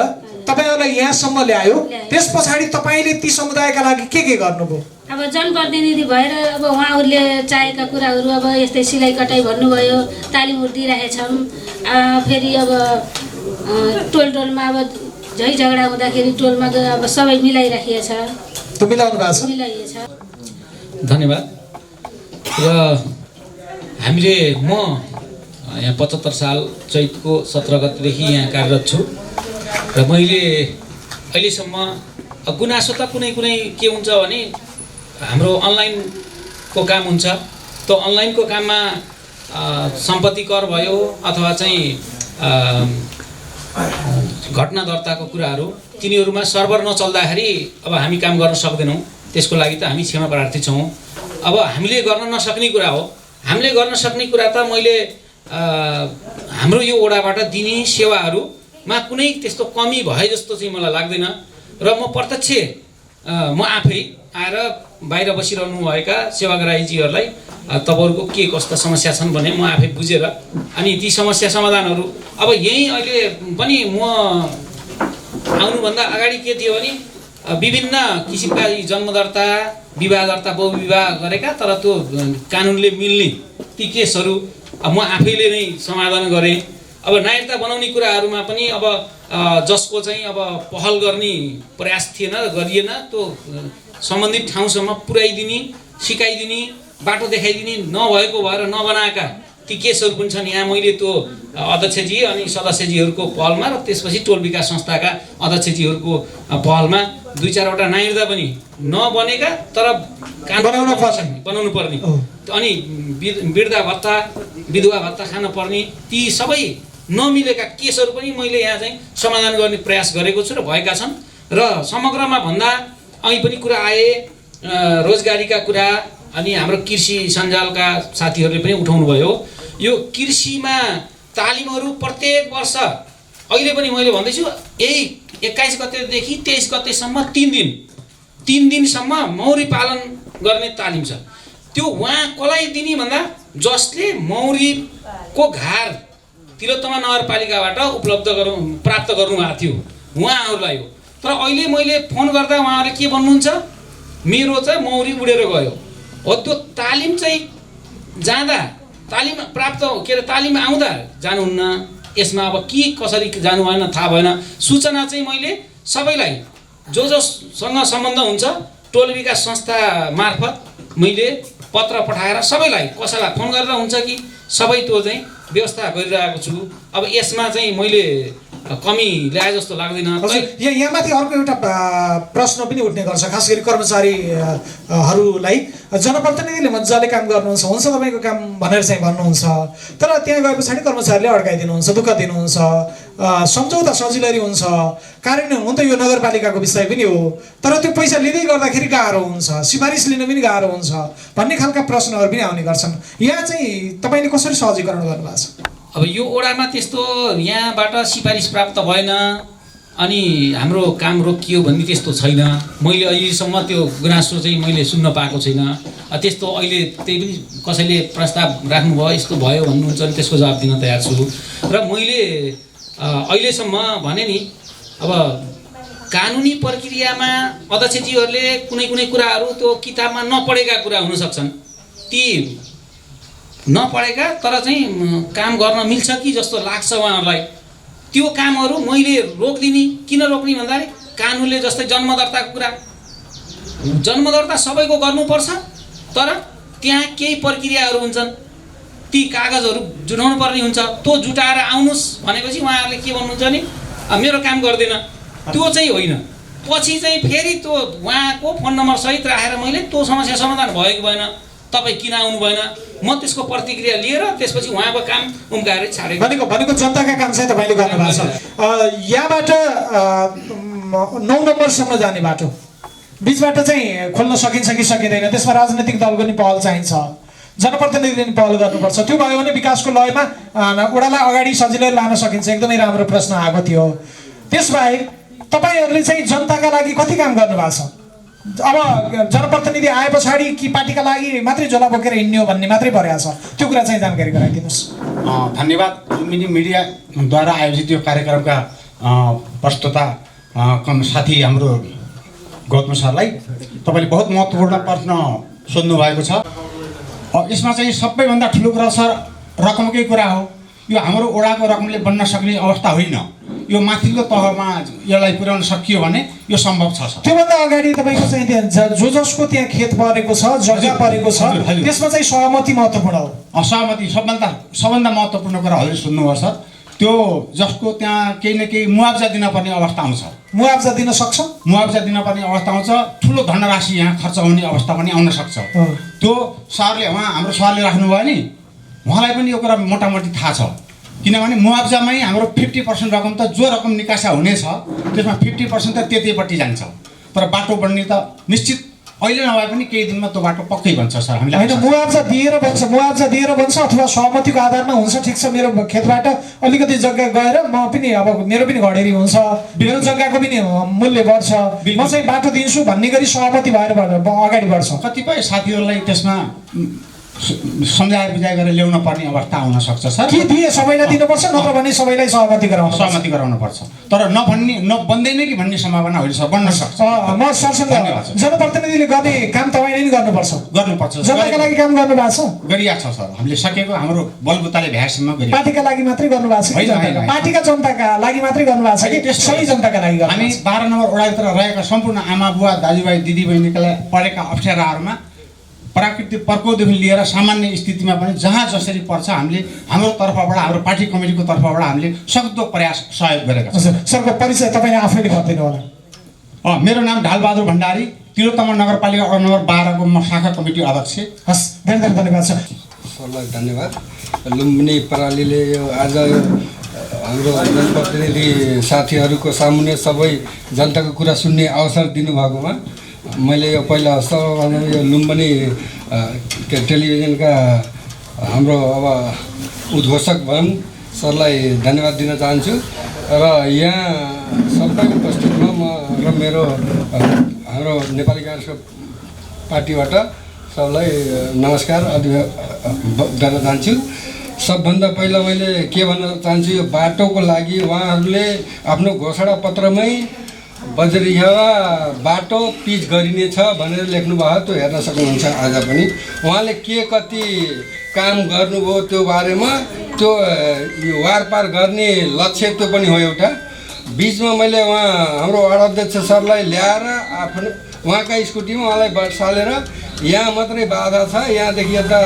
तपाईँहरूलाई यहाँसम्म ल्यायो, त्यस पछाडि तपाईँले ती समुदायका लागि के गर्नुभयो? अब जनप्रतिनिधि भएर अब उहाँहरूले चाहेका कुराहरू अब यस्तै सिलाइ कटाइ भन्नुभयो, तालिमहरू दिइराखेछौँ। फेरि अब टोल टोलमा अब झै झगडा हुँदाखेरि टोलमा अब सबै मिलाइराखिएको छ, त्यो मिलाउनु भएको छ। मिलाइएको छ। धन्यवाद। र हामीले म यहाँ 75 साल चैतको 17 गतेदेखि यहाँ कार्यरत छु र मैले अहिलेसम्म गुनासो त कुनै के हुन्छ भने हाम्रो अनलाइनको काम हुन्छ। त्यो अनलाइनको काममा सम्पत्ति कर भयो अथवा चाहिँ घटना दर्ताको कुराहरू तिनीहरूमा सर्भर नचल्दाखेरि अब हामी काम गर्न सक्दैनौँ। त्यसको लागि त हामी क्षमा प्रार्थी छौँ। अब हामीले गर्न नसक्ने कुरा हो। हामीले गर्न सक्ने कुरा त मैले हाम्रो यो वडाबाट दिने सेवाहरूमा कुनै त्यस्तो कमी भए जस्तो चाहिँ मलाई लाग्दैन। र म प्रत्यक्ष म आफै आएर बाहिर बसिरहनु भएका सेवाग्राहीजीहरूलाई तपाईँहरूको के कस्ता समस्या छन् भने म आफै बुझेर अनि ती समस्या समाधानहरू अब यहीँ अहिले पनि म आउनुभन्दा अगाडि के थियो भने विभिन्न किसिमका जन्म दर्ता, विवाह दर्ता, बहुविवाह गरेका तर त्यो कानुनले मिल्ने ती केसहरू म आफैले नै समाधान गरेँ। अब नागरिकता बनाउने कुराहरूमा पनि अब जसको चाहिँ अब पहल गर्ने प्रयास थिएन, गरिएन, त्यो सम्बन्धित ठाउँसम्म पुर्याइदिने, सिकाइदिने, बाटो देखाइदिने नभएको भएर नबनाएका ती केसहरू पनि छन्। यहाँ मैले त्यो अध्यक्षजी अनि सदस्यजीहरूको पहलमा र त्यसपछि टोल विकास संस्थाका अध्यक्षजीहरूको पहलमा 2-4वटा नागरिकता पनि नबनेका तर बनाउनु पर्ने अनि वृद्धा भत्ता, विधवा भत्ता खान पर्ने ती सबै नमिलेका केसहरू पनि मैले यहाँ चाहिँ समाधान गर्ने प्रयास गरेको छु र भएका छन्। र समग्रमा भन्दा अहिले पनि कुरा आए रोजगारीका कुरा अनि हाम्रो कृषि सञ्जालका साथीहरूले पनि उठाउनु भयो। यो कृषिमा तालिमहरू प्रत्येक वर्ष अहिले पनि मैले भन्दैछु यही 21 गतेदेखि 23 गतेसम्म 3 दिनसम्म मौरी पालन गर्ने तालिम छ। त्यो उहाँ कसलाई दिने भन्दा जसले मौरीको घार तिलोत्तमा नगरपालिकाबाट प्राप्त गर्नुभएको थियो उहाँहरूलाई हो। तर अहिले मैले फोन गर्दा उहाँहरूले के भन्नुहुन्छ, मेरो चाहिँ मौरी उडेर गयो हो। त्यो तालिम चाहिँ जाँदा तालिम प्राप्त के अरे तालिम आउँदा जानुहुन्न। यसमा अब के कसरी जानु भएन थाहा भएन। सूचना चाहिँ मैले सबैलाई जोसँग सम्बन्ध हुन्छ टोल विकास संस्था मार्फत मैले पत्र पठाएर सबैलाई कसैलाई फोन गरेर हुन्छ कि सबै त्यो चाहिँ व्यवस्था गरिरहेको छु। अब यसमा चाहिँ मैले कमी ल्याए जस्तो लाग्दैन। यहाँ माथि अर्को एउटा प्रश्न पनि उठ्ने गर्छ, खास गरी कर्मचारीहरूलाई जनप्रतिनिधिले मजाले काम गर्नुहुन्छ, हुन्छ तपाईँको काम भनेर चाहिँ भन्नुहुन्छ, तर त्यहाँ गए पछाडि कर्मचारीले अड्काइदिनुहुन्छ, दुःख दिनुहुन्छ, सम्झौता सजिलै हुन्छ, कार्यान्वयन हुन त यो नगरपालिकाको विषय पनि हो, तर त्यो पैसा लिँदै गर्दाखेरि गाह्रो हुन्छ, सिफारिस लिन पनि गाह्रो हुन्छ भन्ने खालका प्रश्नहरू पनि आउने गर्छन्। यहाँ चाहिँ तपाईँले कसरी सहजीकरण गर्नुभएको छ? अब यो ओडामा त्यस्तो यहाँबाट सिफारिस प्राप्त भएन अनि हाम्रो काम रोकियो भन्ने त्यस्तो छैन। मैले अहिलेसम्म त्यो गुनासो चाहिँ मैले सुन्न पाएको छैन। त्यस्तो अहिले त्यही पनि कसैले प्रस्ताव राख्नुभयो यस्तो भयो भन्नुहुन्छ भने त्यसको जवाब दिन तयार छु। र मैले अहिलेसम्म भने नि अब कानुनी प्रक्रियामा अध्यक्षजीहरूले कुनै कुराहरू त्यो किताबमा नपढेका कुरा हुन सक्छन्, ती नपढेका तर चाहिँ काम गर्न मिल्छ कि जस्तो लाग्छ उहाँहरूलाई, त्यो कामहरू मैले रोकिदिने। किन रोक्ने भन्दाखेरि कानुनले जस्तै जन्मदर्ताको कुरा, जन्मदर्ता सबैको गर्नुपर्छ तर त्यहाँ केही प्रक्रियाहरू हुन्छन्, ती कागजहरू जुटाउनु पर्ने हुन्छ। त्यो जुटाएर आउनुहोस् भनेपछि उहाँहरूले के भन्नुहुन्छ भने मेरो काम गर्दैन, त्यो चाहिँ होइन। पछि चाहिँ फेरि त्यो उहाँको फोन नम्बर सहित राखेर मैले त्यो समस्या समाधान भएको भएन, तपाईँ किन आउनु भएन, म त्यसको प्रतिक्रिया लिएर त्यसपछि उहाँको काम उम्काएर छाडेको। भनेको जनताका काम चाहिँ तपाईँले गर्नुभएको छ। यहाँबाट 9 नम्बरसम्म जाने बाटो बिचबाट चाहिँ खोल्न सकिन्छ कि सकिँदैन, त्यसमा राजनैतिक दलको नि पहल चाहिन्छ, जनप्रतिनिधिले नि पहल गर्नुपर्छ। त्यो भयो भने विकासको लयमा ओडालाई अगाडि सजिलै लान सकिन्छ। एकदमै राम्रो प्रश्न आएको थियो। त्यसबाहेक तपाईँहरूले चाहिँ जनताका लागि कति काम गर्नुभएको छ? अब जनप्रतिनिधि आए पछाडि कि पार्टीका लागि मात्रै झोला बोकेर हिँड्ने हो भन्ने मात्रै परेको छ, त्यो कुरा चाहिँ जानकारी गराइदिनुहोस्। धन्यवाद। लुम्बिनी मिडियाद्वारा आयोजित यो कार्यक्रमका प्रस्तुता साथी हाम्रो गौतम सरलाई तपाईँले बहुत महत्त्वपूर्ण प्रश्न सोध्नुभएको छ। यसमा चाहिँ सबैभन्दा ठुलो कुरा सर रकमकै कुरा हो। यो हाम्रो वडाको रकमले बन्न सक्ने अवस्था होइन। यो माथिल्लो तहमा यसलाई पुर्याउन सकियो भने यो सम्भव छ सर। त्योभन्दा अगाडि तपाईँको चाहिँ त्यहाँ जो जसको त्यहाँ खेत परेको छ, जग्गा परेको छ, त्यसमा चाहिँ सहमति महत्त्वपूर्ण हो। सहमति सबभन्दा महत्त्वपूर्ण कुरा हजुरले सुन्नुभयो सर। त्यो जसको त्यहाँ केही न केही मुआवजा दिनपर्ने अवस्था आउँछ। मुआवजा दिन सक्छ, मुआवजा दिनपर्ने अवस्था आउँछ। ठुलो धनराशि यहाँ खर्च हुने अवस्था पनि आउन सक्छ। त्यो सरले हाम्रो सरले राख्नुभयो नि, उहाँलाई पनि यो कुरा मोटामोटी थाहा छ। किनभने मुआवजामै हाम्रो 50% रकम त जो रकम निकासा हुनेछ त्यसमा 50% त त्यतिपट्टि जान्छ। तर बाटो बन्ने त निश्चित अहिले नभए पनि केही दिनमा त्यो बाटो पक्कै बन्छ सर। हामीले होइन मुआवजा दिएर बन्छ अथवा सहमतिको आधारमा हुन्छ। ठिक छ, मेरो खेतबाट अलिकति जग्गा गएर म पनि अब मेरो पनि घडेरी हुन्छ, मेरो जग्गाको पनि मूल्य बढ्छ, म चाहिँ बाटो दिन्छु भन्ने गरी सहमति भएर अगाडि बढ्छ। कतिपय साथीहरूलाई त्यसमा सम्झाएर बुझाइ गरेर ल्याउन पर्ने अवस्था आउन सक्छ सर। के दिए सबैलाई दिनुपर्छ, नत्र भने सबैलाई सहमति गराउनु पर्छ। तर बन्दैन कि भन्ने सम्भावना होइन सर, बन्न सक्छ। म सरसँग जनप्रतिनिधिले गर्ने काम तपाईँले नै गर्नुपर्छ। जनताका लागि काम गर्नु भएको छ, गरिरहेको छ सर। हामीले सकेको हाम्रो बलबुताले भ्याएसम्म गरि पार्टीका लागि मात्रै गर्नु भएको छ, पार्टीका जनताका लागि मात्रै गर्नु भएको छ कि सबै जनताका लागि? हामी 12 नम्बर वडाभित्र रहेका सम्पूर्ण आमा बुवा दाजुभाइ दिदीबहिनीलाई परेका अप्ठ्याराहरूमा प्राकृतिक प्रकोपदेखि लिएर सामान्य स्थितिमा पनि जहाँ जसरी पर्छ हामीले हाम्रो तर्फबाट, हाम्रो पार्टी कमिटीको तर्फबाट हामीले सक्दो प्रयास सहयोग गरेका छौँ। सरको परिचय तपाईँले आफैले गरिदिनु होला। मेरो नाम ढालबहादुर भण्डारी, तिलोत्तमा नगरपालिका वडा नम्बर 12 को म शाखा कमिटी अध्यक्ष। हस्, धेरै धेरै धन्यवाद सर। सरलाई धन्यवाद। लुम्बिनी प्रणालीले यो आज हाम्रो जनप्रतिनिधि साथीहरूको सामुन्ने सबै जनताको कुरा सुन्ने अवसर दिनुभएकोमा मैले यो पहिला सर्वप्रथम यो लुम्बिनी टेलिभिजनका हाम्रो अब उद्घोषक भन् सरलाई धन्यवाद दिन चाहन्छु। र यहाँ सबै उपस्थितमा म र मेरो हाम्रो नेपाली काङ्ग्रेसको पार्टीबाट सबलाई नमस्कार गर्न चाहन्छु। सबभन्दा पहिला मैले के भन्न चाहन्छु, यो बाटोको लागि उहाँहरूले आफ्नो घोषणा पत्रमै बजरिया बाटो पिच गरिनेछ भनेर लेख्नुभयो। त्यो हेर्न सक्नुहुन्छ आज पनि उहाँले के कति काम गर्नुभयो त्यो बारेमा। त्यो वारपार गर्ने लक्ष्य त्यो पनि हो एउटा। बिचमा मैले हाम्रो वार्ड अध्यक्ष सरलाई ल्याएर आफ्नो उहाँका स्कुटीमा उहाँलाई सालेर यहाँ मात्रै बाधा छ, यहाँदेखि यता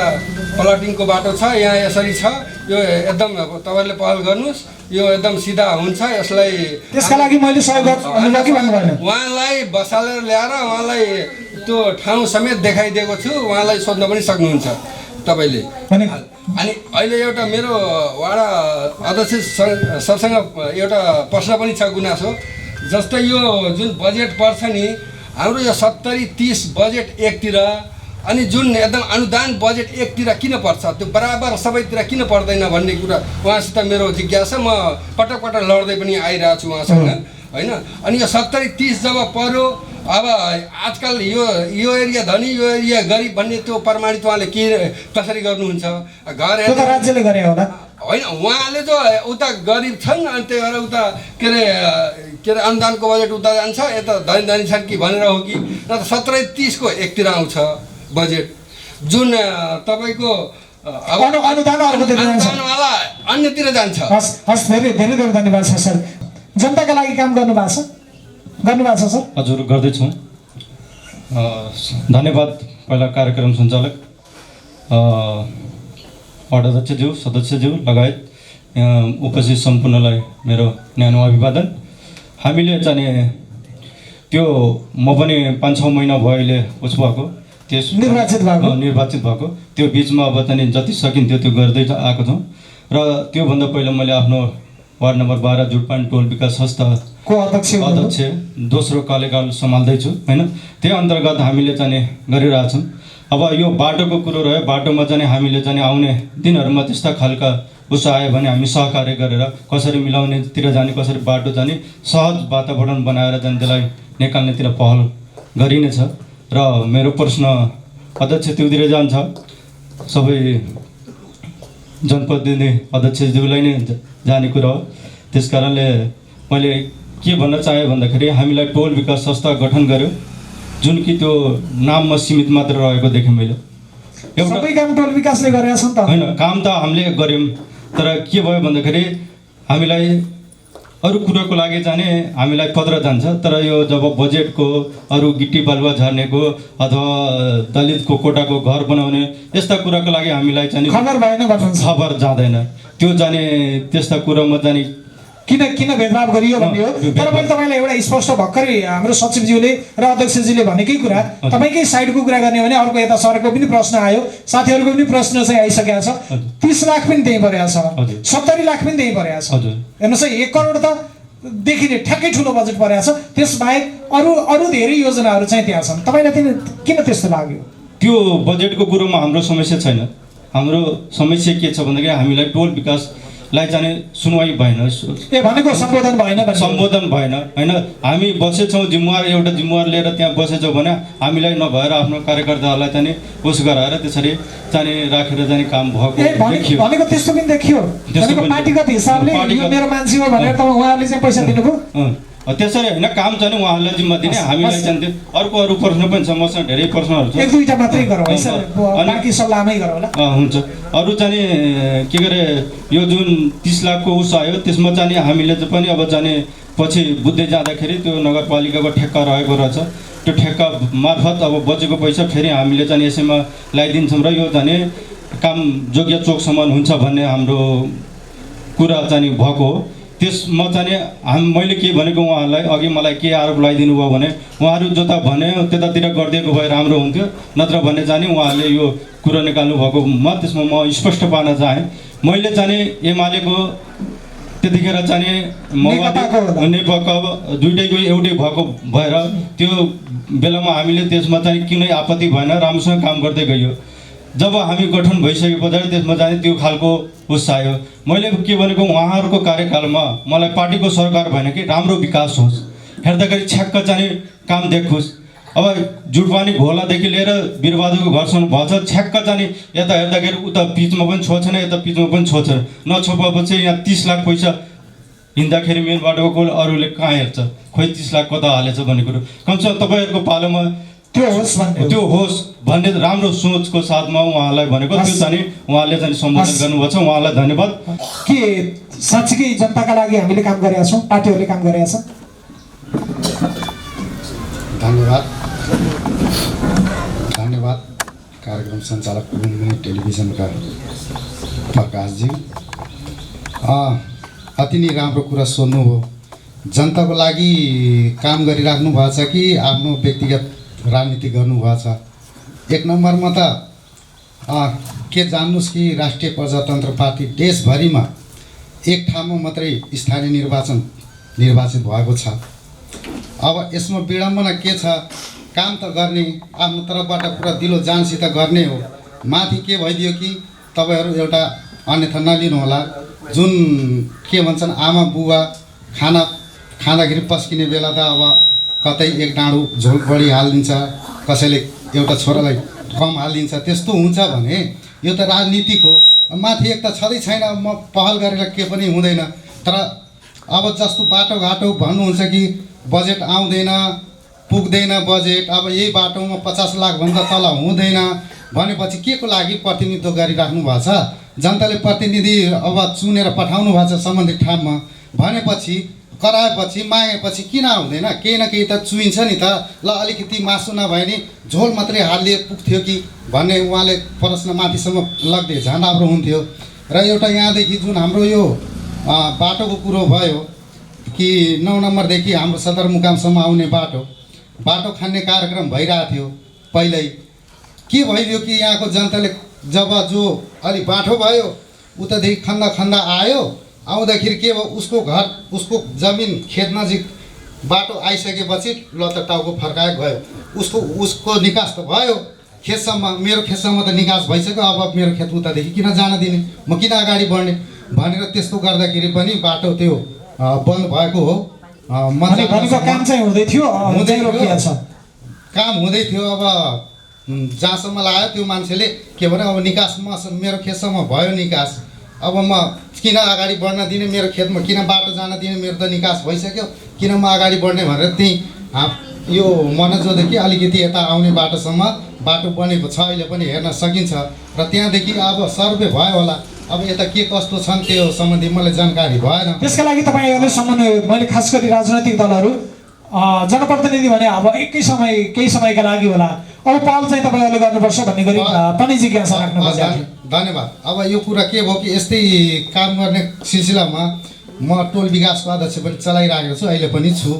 प्लटिङको बाटो छ, यहाँ यसरी छ, यो एकदम तपाईँहरूले पहल गर्नुहोस्, यो एकदम सिधा हुन्छ, यसलाई त्यसका लागि मैले सहयोग गर्छु कि भन्नु भएन। उहाँलाई बसालेर ल्याएर उहाँलाई त्यो ठाउँ समेत देखाइदिएको छु। उहाँलाई सोध्न पनि सक्नुहुन्छ तपाईँले। अनि अहिले एउटा मेरो वडा अध्यक्ष सरसँग एउटा प्रश्न पनि छ, गुनासो। जस्तै यो जुन बजेट पर्छ नि हाम्रो, यो 70-30 बजेट एकतिर अनि जुन एकदम अनुदान बजेट एकतिर किन पर्छ, त्यो बराबर सबैतिर किन पर्दैन भन्ने कुरा उहाँसित मेरो जिज्ञासा। म पटक पटक लड्दै पनि आइरहेको छु उहाँसँग, होइन। अनि यो 70-30 जब पर्यो, अब आजकल यो एरिया धनी यो एरिया गरिब भन्ने त्यो प्रमाणित उहाँले कसरी गर्नुहुन्छ? घर राज्यले गरे होला होइन, उहाँले त उता गरिब छन् अनि त्यही भएर उता के अरे अनुदानको बजेट उता जान्छ, यता धनी धनी छन् कि भनेर हो कि न त 70-30 को एकतिर आउँछ बजेट, जुन तपाईँको अनुदानवाला अन्यतिर जान्छ। हस्, धेरै धेरै धेरै धन्यवाद छ सर। जनताका लागि काम गर्नुभएको छ सर? हजुर, गर्दैछौँ। धन्यवाद पहिला कार्यक्रम सञ्चालक वार्ड अध्यक्षज्यू, सदस्यज्यू लगायत उपस्थित सम्पूर्णलाई मेरो न्यानो अभिवादन। हामीले चाहिँ त्यो म पनि 5-6 महिना भयो अहिले उस भएको, त्यस निर्वाचित भएको त्यो बिचमा अब चाहिँ जति सकिन्थ्यो त्यो गर्दै आएको छौँ। र त्योभन्दा पहिला मैले आफ्नो वार्ड नम्बर 12 जुटपान टोल विकास संस्थाको अध्यक्ष दोस्रो कार्यकाल सम्हाल्दैछु, होइन। त्यही अन्तर्गत हामीले चाहिँ गरिरहेछौँ। अब यो बाटोको कुरो रह्यो, बाटोमा चाहिँ हामीले चाहिँ आउने दिनहरूमा त्यस्ता खालका उसो आयो भने हामी सहकार्य गरेर कसरी मिलाउनेतिर जाने, कसरी बाटो जाने सहज वातावरण बनाएर जाने त्यसलाई निकाल्नेतिर पहल गरिनेछ। र मेरो प्रश्न अध्यक्ष त्योतिर जान्छ, सबै जनप्रतिनिधि अध्यक्षज्यूलाई नै जाने कुरा हो। त्यस कारणले मैले के भन्न चाहेँ भन्दाखेरि हामीलाई टोल विकास संस्था गठन गर्यो जुन कि त्यो नाममा सीमित मात्र रहेको देखेँ मैले। सबै काम टोल विकासले गरेका छन् त होइन, काम त हामीले गऱ्यौँ, तर के भयो भन्दाखेरि हामीलाई अरू कुरोको लागि जाने हामीलाई पत्र जान्छ, तर यो जब बजेटको अरू गिट्टी बालुवा झर्नेको अथवा दलितको कोटाको घर बनाउने यस्ता कुराको लागि हामीलाई चाहिँ खबर भएन भन्नुहुन्छ। खबर जाँदैन, त्यो जाने त्यस्ता कुरोमा जाने किन भेदभाव गरियो भन्ने हो। तर मैले तपाईँलाई एउटा स्पष्ट भर्खरै हाम्रो सचिवज्यूले र अध्यक्षजीले भनेकै कुरा तपाईँकै साइडको कुरा गर्ने भने अर्को यता सरको पनि प्रश्न आयो, साथीहरूको पनि प्रश्न चाहिँ आइसकेको छ। 30 लाख पनि त्यहीँ परेको छ, 70 लाख पनि त्यहीँ परेको छ। हेर्नुहोस् है, 1 करोड त देखिने ठ्याक्कै ठुलो बजेट परेको छ। त्यसबाहेक अरू धेरै योजनाहरू चाहिँ त्यहाँ छन्। तपाईँलाई किन त्यस्तो लाग्यो? त्यो बजेटको कुरोमा हाम्रो समस्या छैन। हाम्रो समस्या के छ भन्दाखेरि हामीलाई टोल विकासलाई जाने सुनवाई भएन, भनेको सम्बोधन भएन होइन। हामी बसेछौँ, जिम्मेवार एउटा जिम्मेवार लिएर त्यहाँ बसेछौँ भने हामीलाई नभएर आफ्नो कार्यकर्ताहरूलाई चाहिँ उस गराएर त्यसरी चाहिँ राखेर जाने काम भएको देखियो। भनेको त्यस्तो पनि देखियो। पार्टीगत हिसाबले यो मेरो मान्छे हो भनेर त उहाँहरूले चाहिँ पैसा दिनुभयो। त्यसरी होइन, काम चाहिँ उहाँहरूलाई जिम्मा दिने, हामीलाई चाहिँ अरू प्रश्न पनि छ, मसँग धेरै प्रश्नहरू छ। 1-2टा मात्रै गरौँ है सर, बाँकी सल्लाहमै गरौँ होला। हुन्छ। अरू चाहिँ के गरे यो जुन 30 लाखको उस आयो त्यसमा चाहिँ हामीले पनि अब जाने पछि बुझ्दै जाँदाखेरि त्यो नगरपालिकाको ठेक्का रहेको रहेछ। त्यो ठेक्का मार्फत अब बचेको पैसा फेरि हामीले चाहिँ यसैमा लगाइदिन्छौँ र यो जाने काम योग्य चोकसम्म हुन्छ भन्ने हाम्रो कुरा चाहिँ भएको हो। त्यसमा चाहिँ मैले के भनेको उहाँहरूलाई अघि मलाई के आरोप लगाइदिनु भयो भने उहाँहरू जता भने त्यतातिर गरिदिएको भए राम्रो हुन्थ्यो, नत्र भने चाहिँ उहाँहरूले यो कुरो निकाल्नु भएकोमा त्यसमा म स्पष्ट पार्न चाहेँ। मैले चाहिँ एमालेको त्यतिखेर चाहिँ माओवादी नेकपा दुइटैको एउटै भएको भएर त्यो बेलामा हामीले त्यसमा चाहिँ कुनै आपत्ति भएन, राम्रोसँग काम गर्दै गयो। जब हामी गठन भइसके पछाडि त्यसमा चाहिँ त्यो खालको उस आयो। मैले के भनेको उहाँहरूको कार्यकालमा मलाई पार्टीको सरकार भएन कि राम्रो विकास होस्, हेर्दाखेरि छ्याक्क चाहिँ काम देखोस्। अब जुटपानी घोलादेखि लिएर वीरबहादुरको घरसम्म भएछ, छ्याक्क चाहिँ यता हेर्दाखेरि उता पिचमा पनि छो छैन, यता पिचमा पनि छो छैन। नछोपेपछि यहाँ 30 लाख पैसा हिँड्दाखेरि मेन बाटोको अरूले कहाँ हेर्छ, खोइ 30 लाख कता हालेछ भन्ने कुरो। कमसेकम तपाईँहरूको पालोमा त्यो होस् भन्ने राम्रो सोचको साथमा उहाँलाई भनेको, त्यो चाहिँ उहाँले चाहिँ सम्बोधन गर्नुभएको छ, उहाँलाई धन्यवाद। के साँच्चीकै जनताका लागि हामीले काम गरेका छौँ, पार्टीहरूले काम गरेका छन्? धन्यवाद कार्यक्रम सञ्चालक टेलिभिजनका प्रकाशजी, अति नै राम्रो कुरा सोध्नुभयो। जनताको लागि काम गरिराख्नु भएको छ कि आफ्नो व्यक्तिगत राजनीति गर्नुभएको छ? 1 नम्बरमा त के जान्नुहोस् कि राष्ट्रिय प्रजातन्त्र पार्टी देशभरिमा एक ठाउँमा मात्रै स्थानीय निर्वाचित भएको छ। अब यसमा विडम्बना के छ? काम त गर्ने, आफ्नो तर्फबाट पुरा दिलो जानसित गर्ने हो। माथि के भइदियो कि तपाईँहरू एउटा अन्यथा नलिनु होला, जुन के भन्छन् आमा बुबा खाँदाखेरि पस्किने बेला त अब कतै एक डाँडो झोल बढी हालिदिन्छ, कसैले एउटा छोरालाई कम हालिदिन्छ, त्यस्तो हुन्छ भने यो त राजनीतिक हो। माथि एक त छँदै छैन, म पहल गरेर के पनि हुँदैन। तर अब जस्तो बाटोघाटो भन्नुहुन्छ कि बजेट आउँदैन, पुग्दैन बजेट, अब यही बाटोमा 50 लाखभन्दा तल हुँदैन भनेपछि के को लागि प्रतिनिधित्व गरिराख्नु भएको छ? जनताले प्रतिनिधि अब चुनेर पठाउनु भएको छ सम्बन्धित ठाउँमा भनेपछि, कराएपछि, मागेपछि किन आउँदैन? केही न केही त चुइन्छ नि त। ल अलिकति मासु नभए नि झोल मात्रै हालिए पुग्थ्यो कि भन्ने उहाँले प्रश्न माथिसम्म लग्दे झन् राम्रो हुन्थ्यो। र एउटा यहाँदेखि जुन हाम्रो यो बाटोको कुरो भयो कि 9 नम्बरदेखि हाम्रो सदरमुकामसम्म आउने बाटो खन्ने कार्यक्रम भइरहेको थियो पहिल्यै। के भइदियो कि यहाँको जनताले जब जो अलि बाटो भयो उतादेखि खन्दा आयो, आउँदाखेरि के भयो, उसको घर उसको जमिन खेत नजिक बाटो आइसकेपछि ल त टाउको फर्काएर गयो। उसको निकास त भयो खेतसम्म, मेरो खेतसम्म त निकास भइसक्यो, अब मेरो खेत उतादेखि किन जान दिने, म किन अगाडि बढ्ने भनेर त्यस्तो गर्दाखेरि पनि बाटो त्यो बन्द भएको हो। काम चाहिँ हुँदै थियो, काम हुँदै थियो। अब जहाँसम्म लाग्यो त्यो मान्छेले के भने अब निकास मेरो खेतसम्म भयो निकास, अब म किन अगाडि बढ्न दिने, मेरो खेतमा किन बाटो जान दिने, मेरो त निकास भइसक्यो, किन म अगाडि बढ्ने भनेर त्यहीँ यो मनजोदेखि अलिकति यता आउने बाटोसम्म बाटो बनेको छ अहिले पनि हेर्न सकिन्छ र त्यहाँदेखि अब सर्वे भयो होला। अब यता के कस्तो छन् त्यो सम्बन्धी मलाई जानकारी भएन। त्यसका लागि तपाईँहरूले समन्वय, मैले खास गरी राजनैतिक दलहरू जनप्रतिनिधि भने अब केही समयका लागि होला, अब पहल चाहिँ तपाईँहरूले गर्नुपर्छ भन्ने गरी पनि जिज्ञासा राख्नु पर्छ। धन्यवाद। अब यो कुरा के भयो कि यस्तै काम गर्ने सिलसिलामा म टोल विकासको अध्यक्ष पनि चलाइरहेको छु, अहिले पनि छु।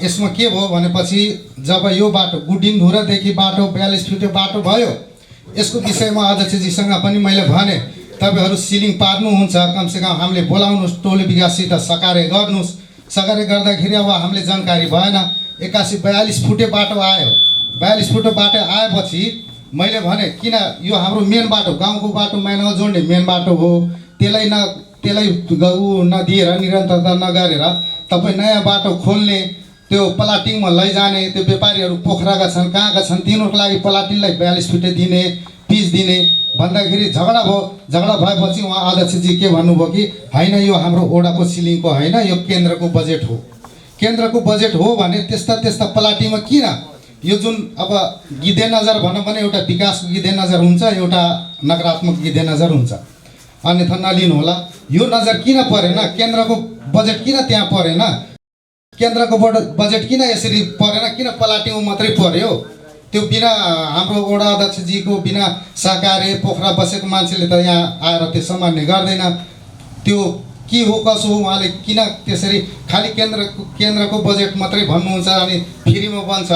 यसमा के भयो भनेपछि जब यो बाटो गुडिङधुरादेखि बाटो 42 फिट बाटो भयो, यसको विषयमा अध्यक्षजीसँग पनि मैले भने तपाईँहरू सिलिङ पार्नुहुन्छ, कमसेकम हामीले बोलाउनुहोस्, टोल विकाससित सकार्य गर्नुहोस्। सकार्य गर्दाखेरि अब हामीले जानकारी भएन। 42 फुटे बाटो आयो। 42 फुटे बाटो आएपछि मैले भने किन यो हाम्रो मेन बाटो, गाउँको बाटो माइनमा जोड्ने मेन बाटो हो, त्यसलाई नदिएर निरन्तरता नगरेर तपाईँ नयाँ बाटो खोल्ने, त्यो प्लाटिङमा लैजाने, त्यो व्यापारीहरू पोखराका छन्, कहाँका छन्, तिनीहरूको लागि प्लाटिङलाई 42 फिटे दिने, पिच दिने भन्दाखेरि झगडा भयो। झगडा भएपछि उहाँ अध्यक्षजी के भन्नुभयो कि होइन, यो हाम्रो ओडाको सिलिङको होइन, यो केन्द्रको बजेट हो। केन्द्रको बजेट हो भने त्यस्ता प्लाटिङमा किन यो जुन अब गिद्धे नजर भनौँ भने एउटा विकासको गिद्धे नजर हुन्छ, एउटा नकारात्मक गिद्धे नजर हुन्छ, अन्यथा नलिनु होला। यो नजर किन परेन, केन्द्रको बजेट किन त्यहाँ परेन, केन्द्रको बजेट किन यसरी परेन, किन प्लाटिङमा मात्रै पर्यो? त्यो बिना हाम्रो वडा अध्यक्षजीको बिना सहकार्य पोखरा बसेको मान्छेले त यहाँ आएर त्यो सामान्य गर्दैन। त्यो के हो कसो हो, उहाँले किन त्यसरी खालि केन्द्रको बजेट मात्रै भन्नुहुन्छ अनि फ्रीमा बन्छ,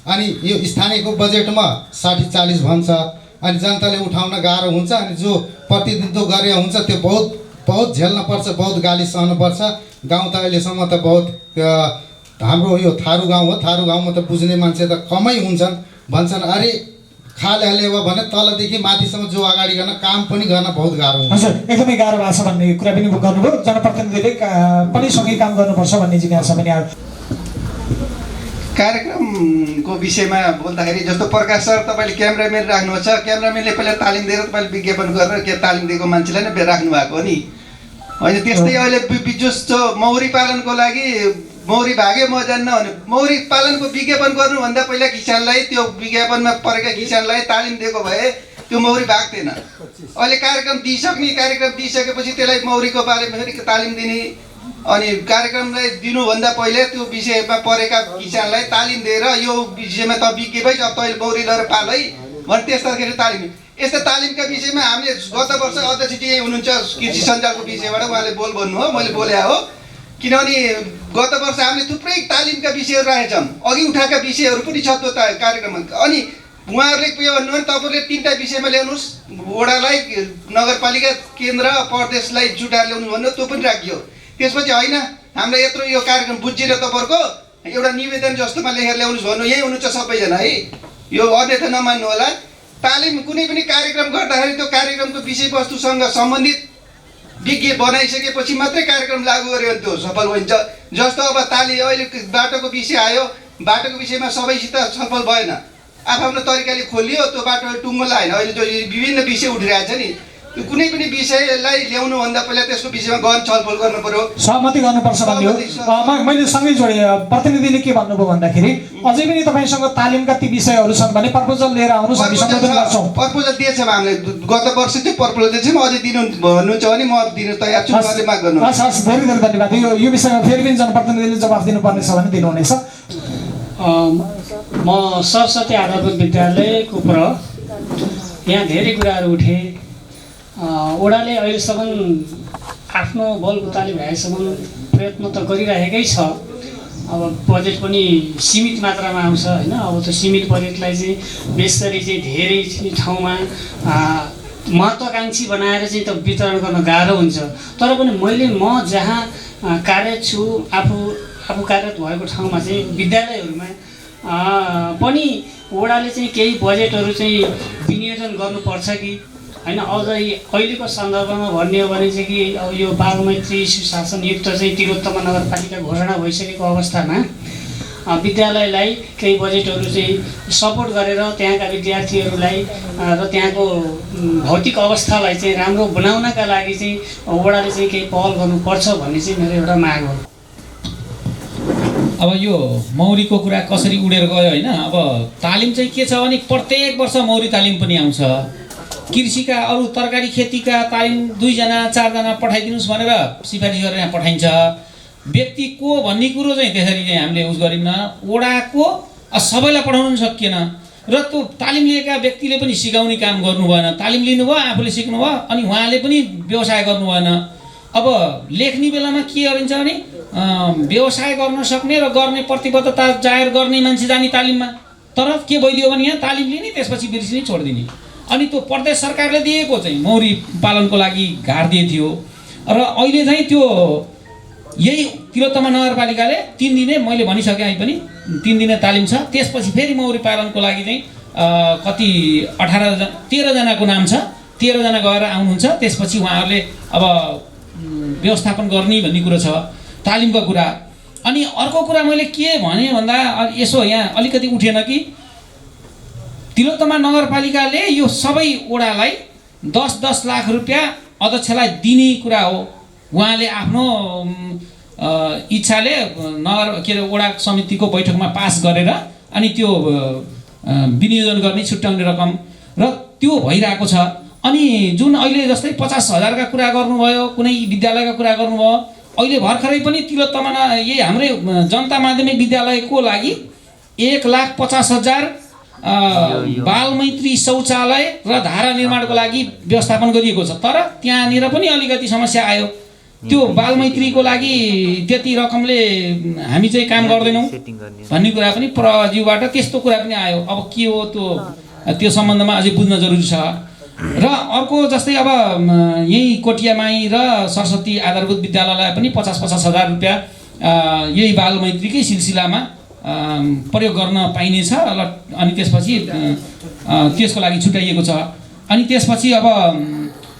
अनि यो स्थानीयको बजेटमा 60-40 भन्छ, अनि जनताले उठाउन गाह्रो हुन्छ, अनि जो प्रतिनिधित्व गरे हुन्छ त्यो बहुत झेल्न पर्छ, बहुत गाली सहनुपर्छ। गाउँ त अहिलेसम्म त बहुत हाम्रो यो थारू गाउँ हो, थारू गाउँमा त बुझ्ने मान्छे त कमै हुन्छन्। भन्छन् अरे खाल हाल्यो भने तलदेखि माथिसम्म जो अगाडि गर्न काम पनि गर्न बहुत गाह्रो हुन्छ। हजुर, एकदमै गाह्रो भएको छ भन्ने कुरा पनि गर्नुभयो। जनप्रतिनिधिले पनि सँगै काम गर्नुपर्छ भन्ने जिज्ञासा पनि आयो। कार्यक्रमको विषयमा बोल्दाखेरि जस्तो प्रकाश सर तपाईँले क्यामेराम्यान राख्नुभएको छ, क्यामेराम्यानले पहिला तालिम दिएर तपाईँले विज्ञापन गरेर के तालिम दिएको मान्छेलाई नै राख्नु भएको हो नि होइन। त्यस्तै अहिले जस्तो मौरी पालनको लागि मौरी भाग्यो म जान्न भने मौरी पालनको विज्ञापन गर्नुभन्दा पहिला किसानलाई, त्यो विज्ञापनमा परेका किसानलाई तालिम दिएको भए त्यो मौरी भाग्दैन। अहिले कार्यक्रम दिइसकेपछि त्यसलाई मौरीको बारेमा फेरि तालिम दिने, अनि कार्यक्रमलाई दिनुभन्दा पहिले त्यो विषयमा परेका किसानलाई तालिम दिएर यो विषयमा त विज्ञ भइ अब तैँले मौरी लिएर पाल है भने त्यस्ताखेरि तालिम। यस्ता तालिमका विषयमा हामीले गत वर्ष अध्यक्षजी यहीँ हुनुहुन्छ कृषि सञ्जालको विषयबाट उहाँले भन्नु हो, मैले बोले हो, किनभने गत वर्ष हामीले थुप्रै तालिमका विषयहरू राखेछौँ, अघि उठाएका विषयहरू पनि छ त्यो कार्यक्रममा। अनि उहाँहरूले के भन्नु भने तपाईँले 3टा विषयमा ल्याउनुहोस्, वडालाई, नगरपालिका, केन्द्र, प्रदेशलाई जुटाएर ल्याउनु भन्नु, त्यो पनि राखियो। त्यसपछि होइन हामीलाई यत्रो यो कार्यक्रम बुझेर तपाईँहरूको एउटा निवेदन जस्तोमा लेखेर ल्याउनुहोस् भन्नु, यही हुनुहुन्छ सबैजना है, यो अन्यथा नमान्नु होला। तालिम कुनै पनि कार्यक्रम गर्दाखेरि त्यो कार्यक्रमको विषयवस्तुसँग सम्बन्धित विज्ञ बनाइसकेपछि मात्रै कार्यक्रम लागू गर्यो भने त्यो सफल हुन्छ। जस्तो अब अहिले बाटोको विषय आयो, बाटोको विषयमा सबैसित छलफल भएन, आफ्नो तरिकाले खोलियो, त्यो बाटो टुङ्गो लाएन। अहिले जो विभिन्न विषय उठिरहेको छ नि, त्यो कुनै पनि विषयलाई ल्याउनुभन्दा पहिला त्यसको विषयमा गहन छलफल गर्नु पर्यो, सहमति गर्नुपर्छ भन्ने हो। मैले सँगै जोडेँ, प्रतिनिधिले के भन्नुभयो भन्दाखेरि अझै पनि तपाईँसँग तालिमका ती विषयहरू छन् भने प्रपोजल लिएर आउनुहोस्, हामी सम्बोधन गर्छौँ। प्रपोजल दिएछौँ हामीले, गत वर्ष चाहिँ प्रपोजल दिएछौँ, अझै दिनु भन्नुहुन्छ भने म दिन तयार छु, उहाँले माग गर्नु। हस् हस्, धेरै धेरै धन्यवाद। यो विषयमा फेरि पनि जनप्रतिनिधिले जवाफ दिनुपर्नेछ भने दिनुहुनेछ। म सरस्वती आधारभूत विद्यालयको पुर यहाँ धेरै कुराहरू उठे। ओडाले अहिलेसम्म आफ्नो बलबुताले भ्याएसम्म प्रयत्न त गरिरहेकै छ। अब बजेट पनि सीमित मात्रामा आउँछ होइन। अब त्यो सीमित बजेटलाई चाहिँ बेसरी चाहिँ धेरै ठाउँमा महत्त्वाकाङ्क्षी बनाएर चाहिँ त वितरण गर्न गाह्रो हुन्छ। तर पनि म जहाँ कार्यरत छु, आफू कार्यरत भएको ठाउँमा चाहिँ विद्यालयहरूमा पनि वडाले चाहिँ केही बजेटहरू चाहिँ विनियोजन गर्नुपर्छ कि होइन। अझै अहिलेको सन्दर्भमा भन्ने हो भने चाहिँ कि अब यो बालमैत्री सुशासनयुक्त चाहिँ तिलोत्तमा नगरपालिका घोषणा भइसकेको अवस्थामा विद्यालयलाई केही बजेटहरू चाहिँ सपोर्ट गरेर त्यहाँका विद्यार्थीहरूलाई र त्यहाँको भौतिक अवस्थालाई चाहिँ राम्रो बनाउनका लागि चाहिँ वडाले चाहिँ केही पहल गर्नुपर्छ भन्ने चाहिँ मेरो एउटा माग हो। अब यो मौरीको कुरा कसरी उडेर गयो होइन। अब तालिम चाहिँ के छ भने प्रत्येक वर्ष मौरी तालिम पनि आउँछ। कृषिका अरू तरकारी खेतीका तालिम 2 जना 4 जना पठाइदिनुहोस् भनेर सिफारिस गरेर यहाँ पठाइन्छ। व्यक्ति को भन्ने कुरो चाहिँ त्यसरी चाहिँ हामीले उस गरिन्न। वडाको सबैलाई पढाउनु पनि सकिएन र त्यो तालिम लिएका व्यक्तिले पनि सिकाउने काम गर्नु भएन। तालिम लिनुभयो, आफूले सिक्नुभयो, अनि उहाँले पनि व्यवसाय गर्नु भएन। अब लेख्ने बेलामा के गरिन्छ भने व्यवसाय गर्न सक्ने र गर्ने प्रतिबद्धता जाहेर गर्ने मान्छे जाने तालिममा, तर के भइदियो भने यहाँ तालिम लिने त्यसपछि बिर्सिने छोडिदिने। अनि त्यो प्रदेश सरकारले दिएको चाहिँ मौरी पालनको लागि घाट दिएको थियो र अहिले चाहिँ त्यो यही तिलोत्तमा नगरपालिकाले 3 दिने मैले भनिसकेँ अहिले पनि 3 दिने तालिम छ। त्यसपछि फेरि मौरी पालनको लागि चाहिँ कति 13 जनाको नाम छ, 13 जना गएर आउनुहुन्छ। त्यसपछि उहाँहरूले अब व्यवस्थापन गर्ने भन्ने कुरो छ तालिमको कुरा। अनि अर्को कुरा मैले के भने भन्दा यसो यहाँ अलिकति उठेन कि तिलोत्तमा नगरपालिकाले यो सबै वडालाई 10-10 लाख रुपियाँ अध्यक्षलाई दिने कुरा हो। उहाँले आफ्नो इच्छाले नगर के अरे वडा समितिको बैठकमा पास गरेर अनि त्यो विनियोजन गर्ने छुट्याउने रकम र त्यो भइरहेको छ। अनि जुन अहिले जस्तै 50,000 का कुरा गर्नुभयो, कुनै विद्यालयका कुरा गर्नुभयो, अहिले भर्खरै पनि तिलोत्तमा यही हाम्रै जनता माध्यमिक विद्यालयको लागि 1,50,000 बालमैत्री शौचालय र धारा निर्माणको लागि व्यवस्थापन गरिएको छ। तर त्यहाँनिर पनि अलिकति समस्या आयो। त्यो बालमैत्रीको लागि त्यति रकमले हामी चाहिँ काम गर्दैनौँ भन्ने कुरा पनि प्रज्यूबाट त्यस्तो कुरा पनि आयो। अब के हो त्यो सम्बन्धमा अझै बुझ्न जरुरी छ। र अर्को जस्तै अब यही कोटियामाई र सरस्वती आधारभूत विद्यालयलाई पनि 50,000 रुपियाँ यही बालमैत्रीकै सिलसिलामा प्रयोग गर्न पाइनेछ। अनि त्यसपछि त्यसको लागि छुट्याइएको छ। अनि त्यसपछि अब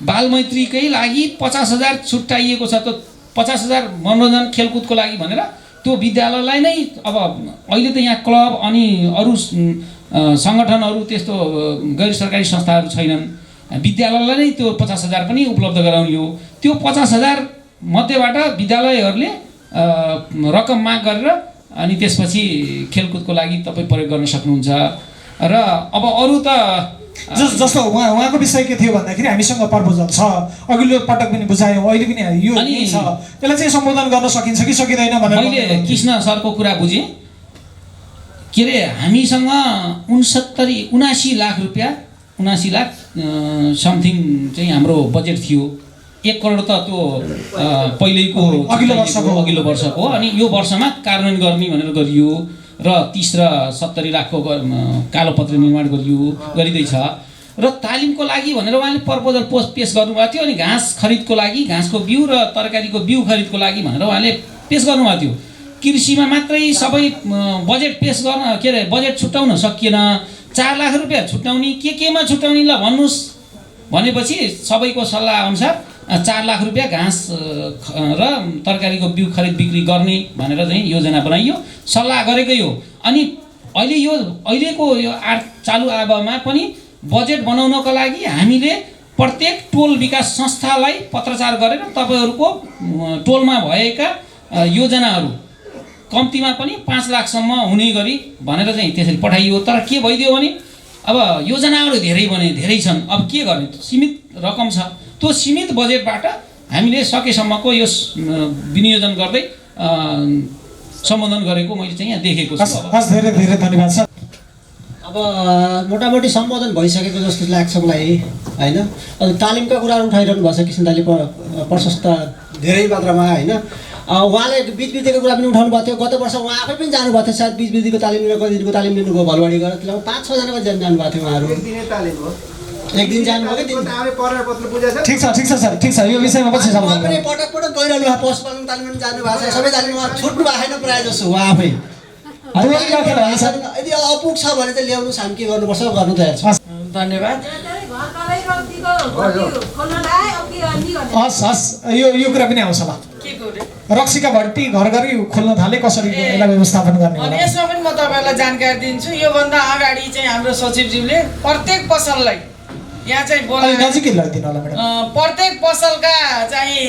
बालमैत्रीकै लागि 50,000 छुट्याइएको छ। त्यो 50,000 मनोरञ्जन खेलकुदको लागि भनेर त्यो विद्यालयलाई नै अब अहिले त यहाँ क्लब अनि अरू सङ्गठनहरू त्यस्तो गैर सरकारी संस्थाहरू छैनन्। विद्यालयलाई नै त्यो 50,000 पनि उपलब्ध गराउने हो। त्यो 50,000 मध्येबाट विद्यालयहरूले रकम माग गरेर अनि त्यसपछि खेलकुदको लागि तपाईँ प्रयोग गर्न सक्नुहुन्छ। र अब अरू त जस्तो उहाँको विषय के थियो भन्दाखेरि हामीसँग प्रपोजल छ, अघिल्लो पटक पनि बुझायौँ, अहिले पनि यो छ, त्यसलाई चाहिँ सम्बोधन गर्न सकिन्छ कि सकिँदैन भनेर मैले कृष्ण सरको कुरा बुझेँ। के अरे हामीसँग 79 लाख रुपियाँ 79 लाख समथिङ चाहिँ हाम्रो बजेट थियो। 1 करोड त त्यो पहिल्यैको अघिल्लो वर्षको अनि यो वर्षमा कार्यान्वयन गर्ने भनेर गरियो र 30 र 70 लाखको कालोपत्र निर्माण गरिँदैछ। र तालिमको लागि भनेर उहाँले प्रपोजल पेस गर्नुभएको थियो। अनि घाँस खरिदको लागि, घाँसको बिउ र तरकारीको बिउ खरिदको लागि भनेर उहाँले पेस गर्नुभएको थियो। कृषिमा मात्रै सबै बजेट पेस गर्न के अरे बजेट छुट्याउन सकिएन। 4 लाख रुपियाँ छुट्याउने केमा छुट्याउने ल भन्नुहोस् भनेपछि सबैको सल्लाह अनुसार 4 लाख रुपियाँ घाँस र तरकारीको बिउ खरिद बिक्री गर्ने भनेर चाहिँ योजना बनाइयो, सल्लाह गरेकै हो। अनि अहिलेको यो चालु आवामा पनि बजेट बनाउनको लागि हामीले प्रत्येक टोल विकास संस्थालाई पत्रचार गरेर तपाईँहरूको टोलमा भएका योजनाहरू कम्तीमा पनि 5 लाखसम्म हुने गरी भनेर चाहिँ त्यसरी पठाइयो। तर के भइदियो भने अब योजनाहरू धेरै बने, धेरै छन्। अब के गर्ने, सीमित रकम छ। त्यो सीमित बजेटबाट हामीले सकेसम्मको यो विनियोजन गर्दै सम्बोधन गरेको मैले चाहिँ यहाँ देखेको छु। धेरै धेरै धन्यवाद छ। अब मोटामोटी सम्बोधन भइसकेको जस्तो लाग्छ मलाई होइन। अब तालिमका कुराहरू उठाइरहनु भएको छ किसन दाइले प्रशस्त धेरै मात्रामा होइन। उहाँले बिचबिचको कुरा पनि उठाउनु भएको थियो। गत वर्ष उहाँ आफै पनि जानुभएको थियो सायद बिचबिचको तालिम लिएर, कति दिनको तालिम लिनुभयो भलवाडी गएर। त्यसलाई 5-6 जनाको जानुभएको थियो उहाँहरू। एक दिन जानुभयो कि ठिक छ सर, ठिक छ। यो विषयमा पछि सम्बोधन पनि पटक गइरहनु भएको, पशुपालन तालिम पनि जानुभएको छ। सबै तालिममा छुट्नु भएको छैन प्रायः जसो उहाँ आफै। यदि अपुग छ भने चाहिँ ल्याउनुहोस्, हामी के गर्नुपर्छ गर्नु तयार छ। धन्यवाद। हस् यो कुरा पनि आउँछ ल। रक्सीका भट्टी घर घरै खोल्न थाले, कसरी यसलाई व्यवस्थापन गर्ने अनि यसमा पनि म तपाईँहरूलाई जानकारी दिन्छु। योभन्दा अगाडि चाहिँ हाम्रो सचिवज्यूले प्रत्येक पसललाई यहाँ चाहिँ बोलाएर नजिकै लगिदिनु होला म्याडम। प्रत्येक पसलका चाहिँ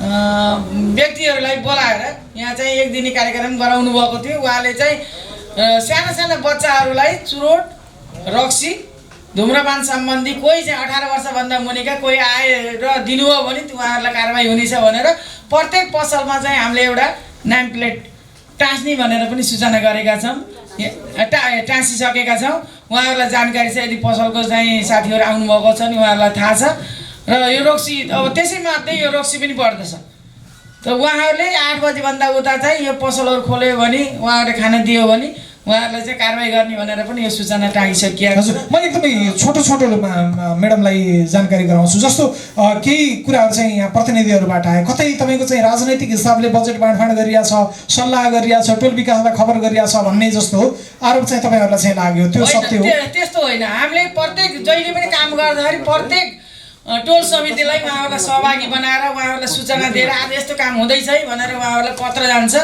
व्यक्तिहरूलाई बोलाएर यहाँ चाहिँ एक दिने कार्यक्रम गराउनु भएको थियो। उहाँले चाहिँ साना साना बच्चाहरूलाई चुरोट, रक्सी, धुम्रपान सम्बन्धी कोही चाहिँ 18 वर्षभन्दा मुनिका कोही आएर दिनुभयो भने उहाँहरूलाई कारबाही हुनेछ भनेर प्रत्येक पसलमा चाहिँ हामीले एउटा नाम प्लेट टाँस्ने भनेर पनि सूचना गरेका छौँ, टाँसिसकेका छौँ। उहाँहरूलाई जानकारी छ, यदि पसलको चाहिँ साथीहरू आउनुभएको छ नि उहाँहरूलाई थाहा छ। र यो रक्सी अब त्यसैमा यो रक्सी पनि पर्दछ। त उहाँहरूले 8 बजीभन्दा उता चाहिँ यो पसलहरू खोल्यो भने उहाँहरूले खाना दियो भने उहाँहरूलाई चाहिँ कारबाही गर्ने भनेर पनि यो सूचना टाँगिसकिएको छ। म एकदमै छोटो म्याडमलाई जानकारी गराउँछु। जस्तो केही कुराहरू चाहिँ यहाँ प्रतिनिधिहरूबाट आए, कतै तपाईँको चाहिँ राजनैतिक हिसाबले बजेट बाँडफाँड गरिरहेछ, सल्लाह गरिरहेछ, टोल विकासलाई खबर गरिरहेछ भन्ने जस्तो आरोप चाहिँ तपाईँहरूलाई चाहिँ लाग्यो, त्यो सत्य हो? त्यस्तो होइन। हामीले प्रत्येक जहिले पनि काम गर्दाखेरि प्रत्येक टोल समितिलाई उहाँहरूलाई सहभागी बनाएर उहाँहरूलाई सूचना दिएर आज यस्तो काम हुँदैछ है भनेर उहाँहरूलाई पत्र जान्छ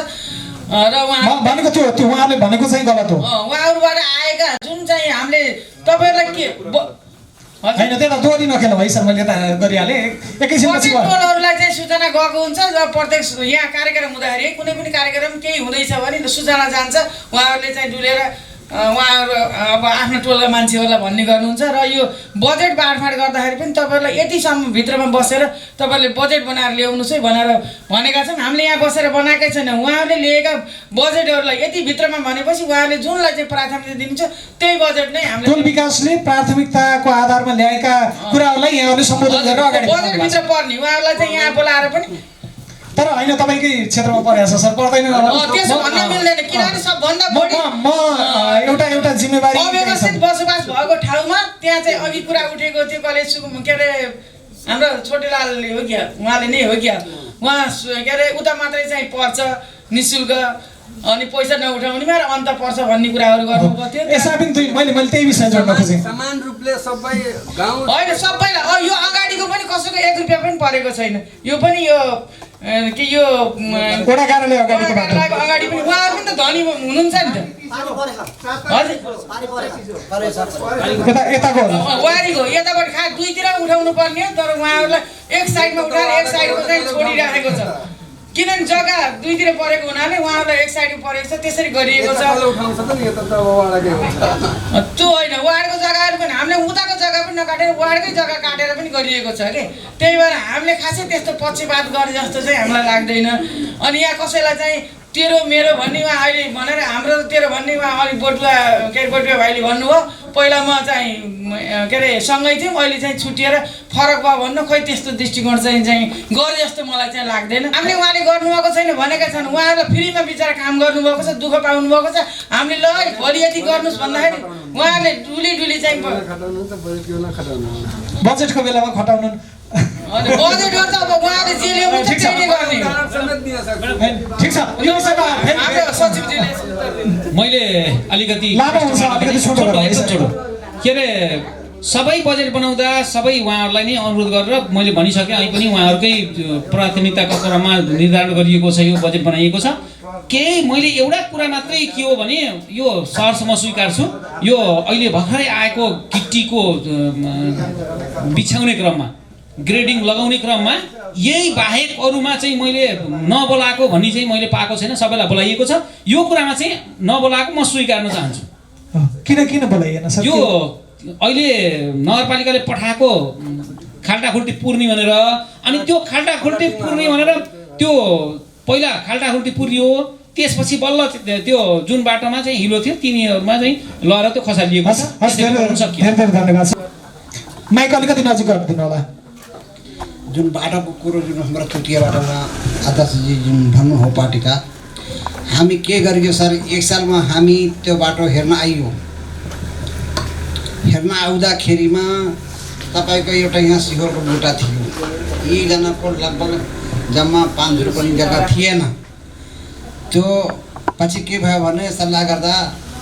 र भनेको त्यो उहाँले भनेको चाहिँ गलत हो। उहाँहरूबाट आएका जुन चाहिँ हामीले तपाईँहरूलाई के होइन त्यता दोहोरी नखेल है सर, मैले यता गरिहालेँ एकैछिनपछि टोलहरूलाई चाहिँ सूचना गएको हुन्छ र प्रत्येक यहाँ कार्यक्रम हुँदाखेरि कुनै पनि कार्यक्रम केही हुँदैछ भने सूचना जान्छ। उहाँहरूले चाहिँ डुलेर उहाँहरू अब आफ्नो टोलका मान्छेहरूलाई भन्ने गर्नुहुन्छ र यो बजेट बाँडफाँड गर्दाखेरि पनि तपाईँहरूलाई यतिसम्म भित्रमा बसेर तपाईँहरूले बजेट बनाएर ल्याउनुहोस् है भनेर भनेका छन्। हामीले यहाँ बसेर बनाएकै छैन, उहाँहरूले लिएका बजेटहरूलाई यति भित्रमा भनेपछि उहाँहरूले जुनलाई चाहिँ प्राथमिकता दिनुहुन्छ त्यही बजेट नै हामीले टोल विकासले प्राथमिकताको आधारमा ल्याएका कुराहरूलाई यहाँहरूले सम्बोधन गरेर अगाडि बजेटभित्र पर्ने उहाँहरूलाई चाहिँ यहाँ बोलाएर पनि। तर होइन तपाईँकै क्षेत्रमा परेछ सर, पर्दैन त्यसो भन्न मिल्दैन किनभने सबभन्दा बढी म एउटा जिम्मेवारी अव्यवस्थित बसोबास भएको ठाउँमा त्यहाँ चाहिँ अघि कुरा उठेको थियो कलेज के अरे हाम्रो छोटेलालले हो क्या, उहाँले नै हो क्या, उहाँ के अरे उता मात्रै चाहिँ पर्छ निःशुल्क अनि पैसा नउठाउनेमा र अन्त पर्छ भन्ने कुराहरू गर्नुभएको थियो। यसमा पनि मैले त्यही विषय जोड्न खोजेँ। समान रूपले सबै गाउँ होइन सबैलाई यो अगाडिको पनि कसैको 1 रुपियाँ पनि परेको छैन। यो पनि यो के यो वडा कार्यालय अगाडि पनि उहाँहरू पनि त धनी हुनुहुन्छ नि त। वारीको यताबाट खा दुईतिर उठाउनु पर्ने हो, तर उहाँहरूलाई एक साइडमा उठाएर एक साइडको चाहिँ छोडिराखेको छ। किनभने जग्गा दुईतिर परेको हुनाले उहाँहरूलाई एक साइडमा परेको छ, त्यसरी गरिएको छ। त्यो होइन, वार्डको जग्गाहरू पनि हामीले उताको जग्गा पनि नकाटेर वार्डकै जग्गा काटेर पनि गरिएको छ कि, त्यही भएर हामीले खासै त्यस्तो पक्षपात गरे जस्तो चाहिँ हामीलाई लाग्दैन। अनि यहाँ कसैलाई चाहिँ तेरो मेरो भन्ने उहाँ अहिले भनेर हाम्रो तेरो भन्ने उहाँ अलिक बटुवा के अरे बटुवा भाइले भन्नुभयो। पहिला म चाहिँ के अरे सँगै थियौँ, अहिले चाहिँ छुट्टिएर फरक भयो भन्नु, खोइ त्यस्तो दृष्टिकोण चाहिँ गरे जस्तो मलाई चाहिँ लाग्दैन। हामीले उहाँले गर्नुभएको छैन भनेका छन्, उहाँहरूलाई फ्रीमा बिचरा काम गर्नुभएको छ, दुःख पाउनु भएको छ। हामीले ल भोलि यति गर्नुहोस् भन्दाखेरि उहाँहरूले डुली चाहिँ बजेटको बेलामा खटाउनु अनि बजेट हो त अब उहाँले जे ल्याउनु छ त्यही नै गर्ने। ठिक छ, यो विषयमा हाम्रो सचिवजीले मैले अलिकति छोटो के अरे सबै बजेट बनाउँदा सबै उहाँहरूलाई नै अनुरोध गरेर मैले भनिसकेँ। अहिले पनि उहाँहरूकै प्राथमिकताको क्रममा निर्धारण गरिएको छ, यो बजेट बनाइएको छ। केही मैले एउटा कुरा मात्रै के हो भने यो सहरसम्म स्वीकार छु, यो अहिले भर्खरै आएको किट्टीको बिछ्याउने क्रममा ग्रेडिङ लगाउने क्रममा यही बाहेक अरूमा चाहिँ मैले नबोलाएको भन्ने चाहिँ मैले पाएको छैन, सबैलाई बोलाइएको छ। यो कुरामा चाहिँ नबोलाएको म स्वीकार्न चाहन्छु। किन बोलाइएन सर? यो अहिले नगरपालिकाले पठाएको खाल्टाखुल्टी पुर्ने भनेर, अनि त्यो खाल्टाखुल्टी पुर्ने भनेर त्यो पहिला खाल्टाखुल्टी पुर्यो, त्यसपछि बल्ल त्यो जुन बाटोमा चाहिँ हिलो थियो तिनीहरूमा चाहिँ लएर त्यो खसालिएको छ। माइक अलिकति नजिक गरिदिनु होला। जुन बाटोको कुरो जुन हाम्रो चुटिया बाटोमा अध्यक्षजी जुन भन्नु हो पार्टीका, हामी के गरियो सर, 1 सालमा हामी त्यो बाटो हेर्न आइयो। हेर्न आउँदाखेरिमा तपाईँको एउटा यहाँ सिहोरको बुटा थियो, यीजनाको लगभग जम्मा 5 रुपियाँ जग्गा थिएन। त्यो पछि के भयो भने सल्लाह गर्दा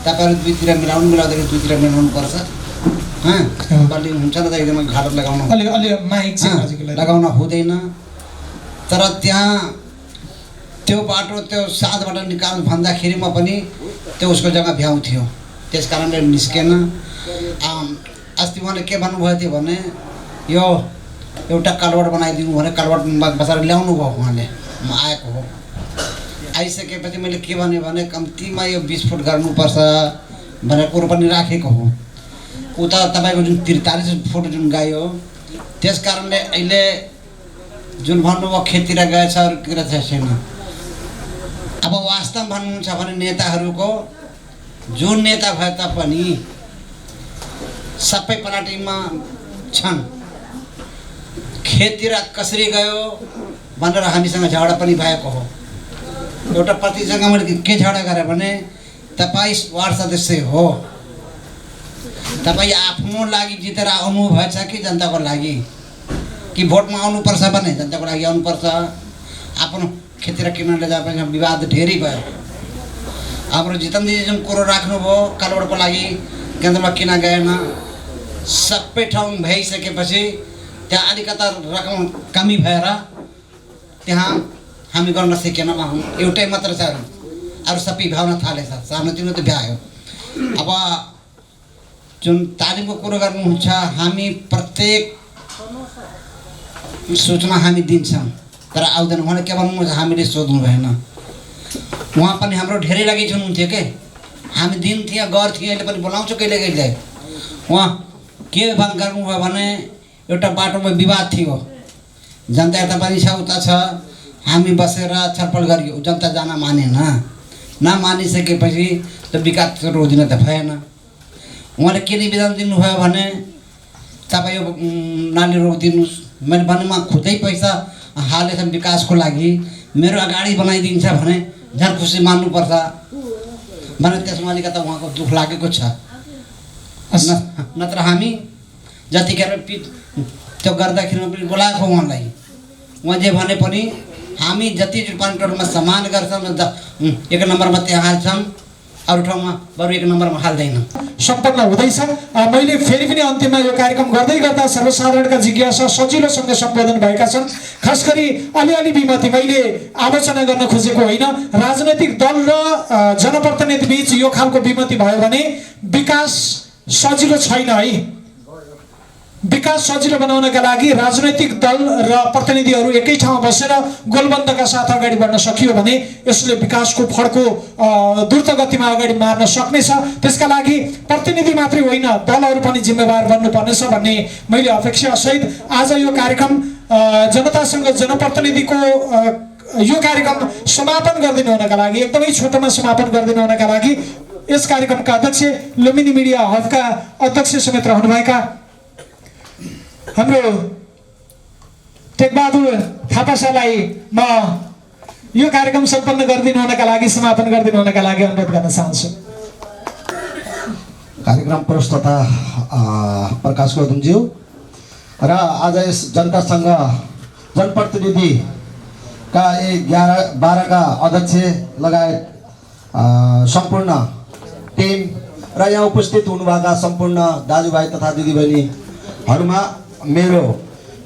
तपाईँहरू दुईतिर मिलाउँदाखेरि दुईतिर मिलाउनु पर्छ, बल्ली हुन्छ न त एकदमै घाटो लगाउन हुँदैन। तर त्यहाँ त्यो बाटो त्यो साथबाट निकाल भन्दाखेरिमा पनि त्यो उसको जग्गा भ्याउ थियो, त्यस कारणले निस्केन। अस्ति उहाँले के भन्नुभएको थियो भने यो एउटा कालवाड बनाइदिनु भने कालवाड बसाएर ल्याउनु भयो उहाँले, म आएको हो। आइसकेपछि मैले के भने कम्तीमा यो 20 फुट गर्नुपर्छ भनेर कुरो पनि राखेको हो। उता तपाईँको जुन 43 फुट जुन गयो, त्यस कारणले अहिले जुन भन्नुभयो खेततिर गएछ अरूतिर छैन। अब वास्तवमा भन्नुहुन्छ भने नेताहरूको जुन नेता भए तापनि सबै पार्टीमा छन्, खेततिर कसरी गयो भनेर हामीसँग झगडा पनि भएको हो। एउटा पतिसँग मैले के झगडा गरेँ भने तपाईँ वार्ड सदस्य हो, तपाईँ आफ्नो लागि जितेर आउनु भएछ कि जनताको लागि, कि भोटमा आउनुपर्छ भने जनताको लागि आउनुपर्छ। आफ्नो खेततिर किन लैजाए विवाद धेरै भयो। हाम्रो जितेन्द्रजी जुन कुरो राख्नुभयो कालवाडको लागि केन्द्रमा किन गएन, सबै ठाउँ भइसकेपछि त्यहाँ अलिकता रकम कमी भएर त्यहाँ हामी गर्न सकेनौँ। एउटै मात्र छ, अरू सबै भ्याउन थालेछ, सानोतिनो त भ्यायो। अब जुन तालिमको कुरो गर्नुहुन्छ, हामी प्रत्येक सूचना हामी दिन्छौँ, तर आउँदैन। उहाँले के भन्नुहुन्छ, हामीले सोध्नु भएन। उहाँ पनि हाम्रो धेरै लागि हुनुहुन्थ्यो के, हामी दिन्थ्यौँ गर्थ्यौँ, अहिले पनि बोलाउँछु कहिले कहिले। उहाँ के गर्नुभयो भने एउटा बाटोमा विवाद थियो, जनता यता पनि छ उता छ, हामी बसेर छलफल गरियो, जनता जान मानेन। नमानिसकेपछि त विकास रोजिन त भएन। उहाँले के निवेदन दिनुभयो भने तपाईँ यो नाली रोकिदिनुहोस्। मैले भने म खुदै पैसा हालेछ विकासको लागि, मेरो अगाडि बनाइदिन्छ भने झन् खुसी मान्नुपर्छ भने त्यसमा अलिकता उहाँको दुःख लागेको छ। नत्र हामी जतिखेर त्यो गर्दाखेरिमा पनि बोलाएको उहाँलाई, उहाँ जे भने पनि हामी जति रूपान्तरमा सम्मान गर्छौँ, 1 नम्बरमा त्यहाँ हाल्छौँ, अरू ठाउँमा बरु 1 नम्बरमा हाल्दैन। सम्पन्न हुँदैछ। मैले फेरि पनि अन्तिममा यो कार्यक्रम गर्दै गर्दा सर्वसाधारणका जिज्ञासा सजिलोसँग सम्बोधन भएका छन्। खास गरी अलिअलि विमति मैले आलोचना गर्न खोजेको होइन, राजनैतिक दल र जनप्रतिनिधि बीच यो खालको विमति भयो भने विकास सजिलो छैन है। विकास सजिलो बनाउनका लागि राजनैतिक दल र प्रतिनिधिहरू एकै ठाउँमा बसेर गोलबन्दका साथ अगाडि बढ्न सकियो भने यसले विकासको फड्को द्रुत गतिमा अगाडि मार्न सक्नेछ। त्यसका लागि प्रतिनिधि मात्रै होइन, दलहरू पनि जिम्मेवार बन्नुपर्नेछ भन्ने मैले अपेक्षा सहित आज यो कार्यक्रम जनतासँग जनप्रतिनिधिको यो कार्यक्रम समापन गरिदिनु हुनका लागि, एकदमै छोटोमा समापन गरिदिनु हुनका लागि यस कार्यक्रमका अध्यक्ष, लुम्बिनी मिडिया हबका अध्यक्ष समेत रहनुभएका हाम्रो टेकबहादुर थापा सरलाई म यो कार्यक्रम सम्पन्न गरिदिनु हुनका लागि, समापन गरिदिनु हुनका लागि अनुरोध गर्न चाहन्छु। कार्यक्रम प्रस्तोता प्रकाश गौतमज्यू र आज यस जनतासँग जनप्रतिनिधिका 11-12 का अध्यक्ष लगायत सम्पूर्ण टिम र यहाँ उपस्थित हुनुभएका सम्पूर्ण दाजुभाइ तथा दिदीबहिनीहरूमा मेरो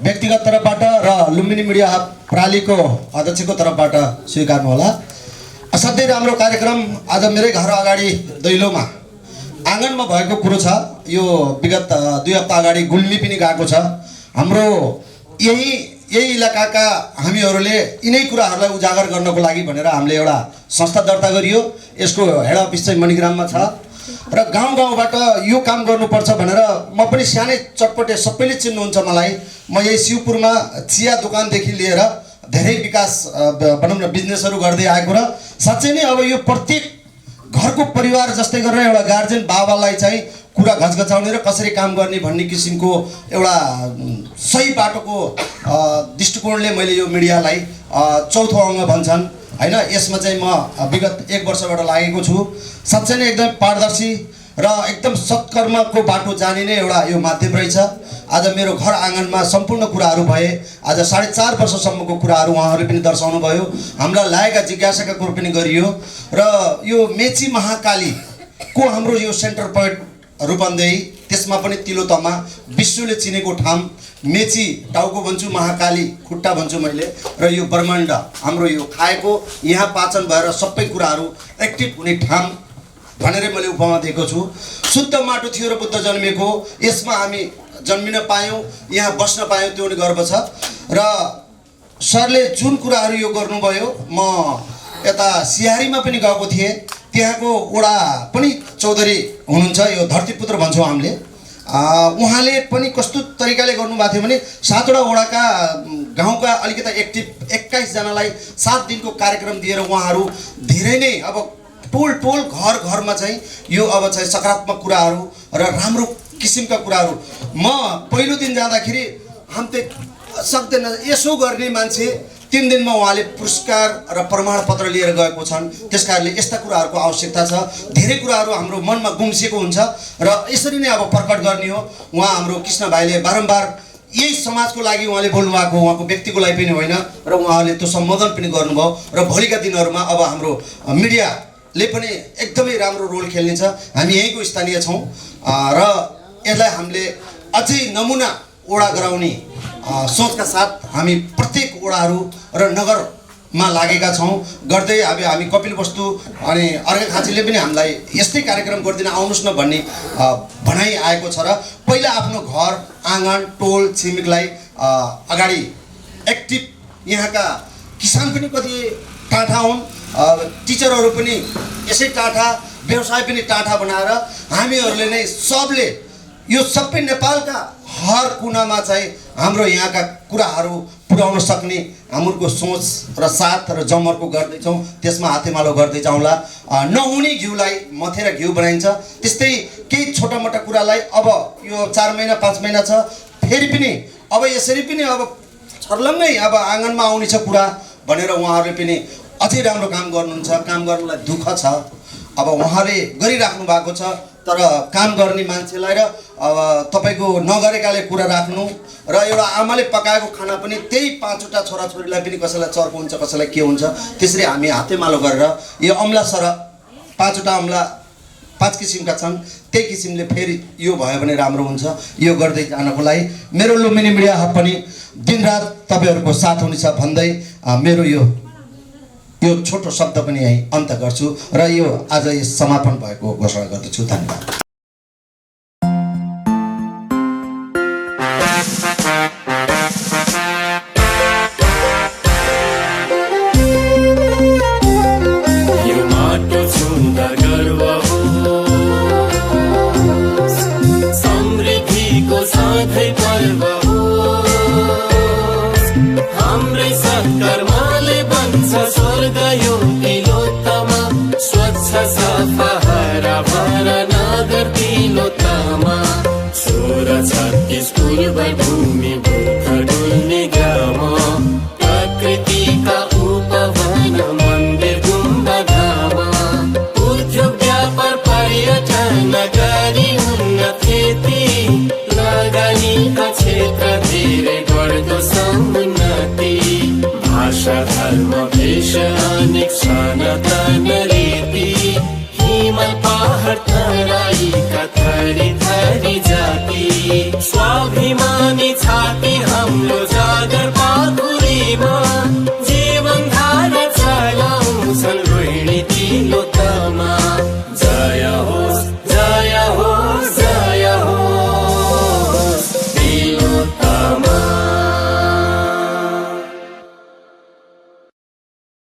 व्यक्तिगत तर्फबाट र लुम्बिनी मिडिया हब प्रालीको अध्यक्षको तर्फबाट स्वीकार्नु होला। असाध्यै राम्रो कार्यक्रम आज मेरै घर अगाडि दैलोमा आँगनमा भएको कुरो छ। यो विगत 2 हप्ता अगाडि गुल्मी पनि गएको छ। हाम्रो यही इलाकाका हामीहरूले यिनै कुराहरूलाई उजागर गर्नको लागि भनेर हामीले एउटा संस्था दर्ता गरियो। यसको हेड अफिस चाहिँ मणिग्राममा छ र गाउँबाट यो काम गर्नुपर्छ भनेर म पनि सानै चटपटे सबैले चिन्नुहुन्छ मलाई। म यही शिवपुरमा चिया दोकानदेखि लिएर धेरै विकास भनौँ न बिजनेसहरू गर्दै आएको र साँच्चै नै अब यो प्रत्येक घरको परिवार जस्तै गरेर एउटा गार्जेन बाबालाई चाहिँ कुरा घचघचाउने र कसरी काम गर्ने भन्ने किसिमको एउटा सही बाटोको दृष्टिकोणले मैले यो मिडियालाई चौथो अङ्ग भन्छन् हैन, यसमा चाहिँ म विगत 1 वर्षबाट लागेको छु। साँच्चै नै एकदम पारदर्शी र एकदम सत्कर्मको बाटो जाने नै एउटा यो माध्यम रहेछ। आज मेरो घर आँगनमा सम्पूर्ण कुराहरू भए। आज 4.5 वर्षसम्मको कुराहरू उहाँहरूले पनि दर्शाउनु भयो, हामीलाई लागेका जिज्ञासाका कुरो पनि गरियो र यो मेची महाकालीको हाम्रो यो सेन्टर पोइन्ट रूपन्देही, त्यसमा पनि तिलोतमा विश्वले चिनेको ठाउँ मेची टाउको भन्छु, महाकाली खुट्टा भन्छु मैले, र यो ब्रह्माण्ड हाम्रो यो खाएको यहाँ पाचन भएर सबै कुराहरू एक्टिभ हुने ठाउँ भनेर मैले उपमा दिएको छु। शुद्ध माटो थियो र बुद्ध जन्मेको, यसमा हामी जन्मिन पायौँ, यहाँ बस्न पायौँ, त्यो पनि गर्व छ। र सरले जुन कुराहरू यो गर्नुभयो, म यता सिहारीमा पनि गएको थिएँ, त्यहाँको वडा पनि चौधरी हुनुहुन्छ, यो धरतीपुत्र भन्छौँ हामीले। उहाँले पनि कस्तो तरिकाले गर्नुभएको थियो भने 7वटा वडाका गाउँका अलिकति एक्टिभ 21 जनालाई 7 दिनको कार्यक्रम दिएर उहाँहरू धेरै नै अब टोल टोल घर घरमा चाहिँ यो अब चाहिँ सकारात्मक कुराहरू र राम्रो किसिमका कुराहरू। म पहिलो दिन जाँदाखेरि हामी त सक्दैन यसो गर्ने मान्छे, 3 दिनमा उहाँले पुरस्कार र प्रमाणपत्र लिएर गएको छन्। त्यस कारणले यस्ता कुराहरूको आवश्यकता छ। धेरै कुराहरू हाम्रो मनमा गुम्सिएको हुन्छ र यसरी नै अब प्रकट गर्ने हो। उहाँ हाम्रो कृष्ण भाइले बारम्बार यही समाजको लागि उहाँले बोल्नुभएको, उहाँको व्यक्तिको लागि पनि होइन, र उहाँले त्यो सम्बोधन पनि गर्नुभयो। र भोलिका दिनहरूमा अब हाम्रो मिडियाले पनि एकदमै राम्रो रोल खेल्नेछ। हामी यहीँको स्थानीय छौँ र यसलाई हामीले अझै नमुना वडा गराउने सोचका साथ हामी प्रत्येक वडाहरू र नगरमा लागेका छौँ। गर्दै अब हामी कपिल वस्तु अनि अर्घाखाँचीले पनि हामीलाई यस्तै कार्यक्रम गरिदिन आउनुहोस् न भन्ने भनाइ आएको छ। र पहिला आफ्नो घर आँगन टोल छिमेकलाई अगाडि एक्टिभ, यहाँका किसान पनि कति टाढा हुन्, टिचरहरू पनि यसै टाढा, व्यवसाय पनि टाढा बनाएर हामीहरूले नै सबले यो सबै नेपालका हर कुनामा चाहिँ हाम्रो यहाँका कुराहरू पुर्याउन सक्ने हाम्रो सोच र साथ र जमर्को गर्दैछौँ। त्यसमा हातेमालो गर्दै जाउँला। नहुने घिउलाई मथेर घिउ बनाइन्छ, त्यस्तै केही छोटा मोटा कुरालाई अब यो 4 महिना 5 महिना छ, फेरि पनि अब यसरी पनि अब छर्लङ्गै अब आँगनमा आउने छ कुरा भनेर उहाँहरूले पनि अझै राम्रो काम गर्नुहुन्छ। काम गर्नलाई दुःख छ, अब उहाँले गरिराख्नु भएको छ, तर काम गर्ने मान्छेलाई र अब तपाईँको नगरेकाले कुरा राख्नु र एउटा आमाले पकाएको खाना पनि त्यही 5वटा छोराछोरीलाई पनि कसैलाई चर्को हुन्छ, कसैलाई के हुन्छ, त्यसरी हामी हातेमालो गरेर यो अम्ला सर 5वटा अम्ला 5 किसिमका छन्, त्यही किसिमले फेरि यो भयो भने राम्रो हुन्छ। यो गर्दै जानको लागि मेरो लुम्बिनी मिडिया हब पनि दिनरात तपाईँहरूको साथ हुनेछ भन्दै मेरो यो छोटो शब्द पनि यहीँ अन्त गर्छु र यो आज यो समापन भएको घोषणा गर्दछु। धन्यवाद। भूमि डुल्ने ग्राम प्रकृतिका उपवन मन्दिर गुम्बा धाम उद्योग व्यापार पर्यटन गरी उन्नत खेती लगानीका क्षेत्र धेरै बढ्दो समुन्नति भाषा धर्म भेष अनेक सनातन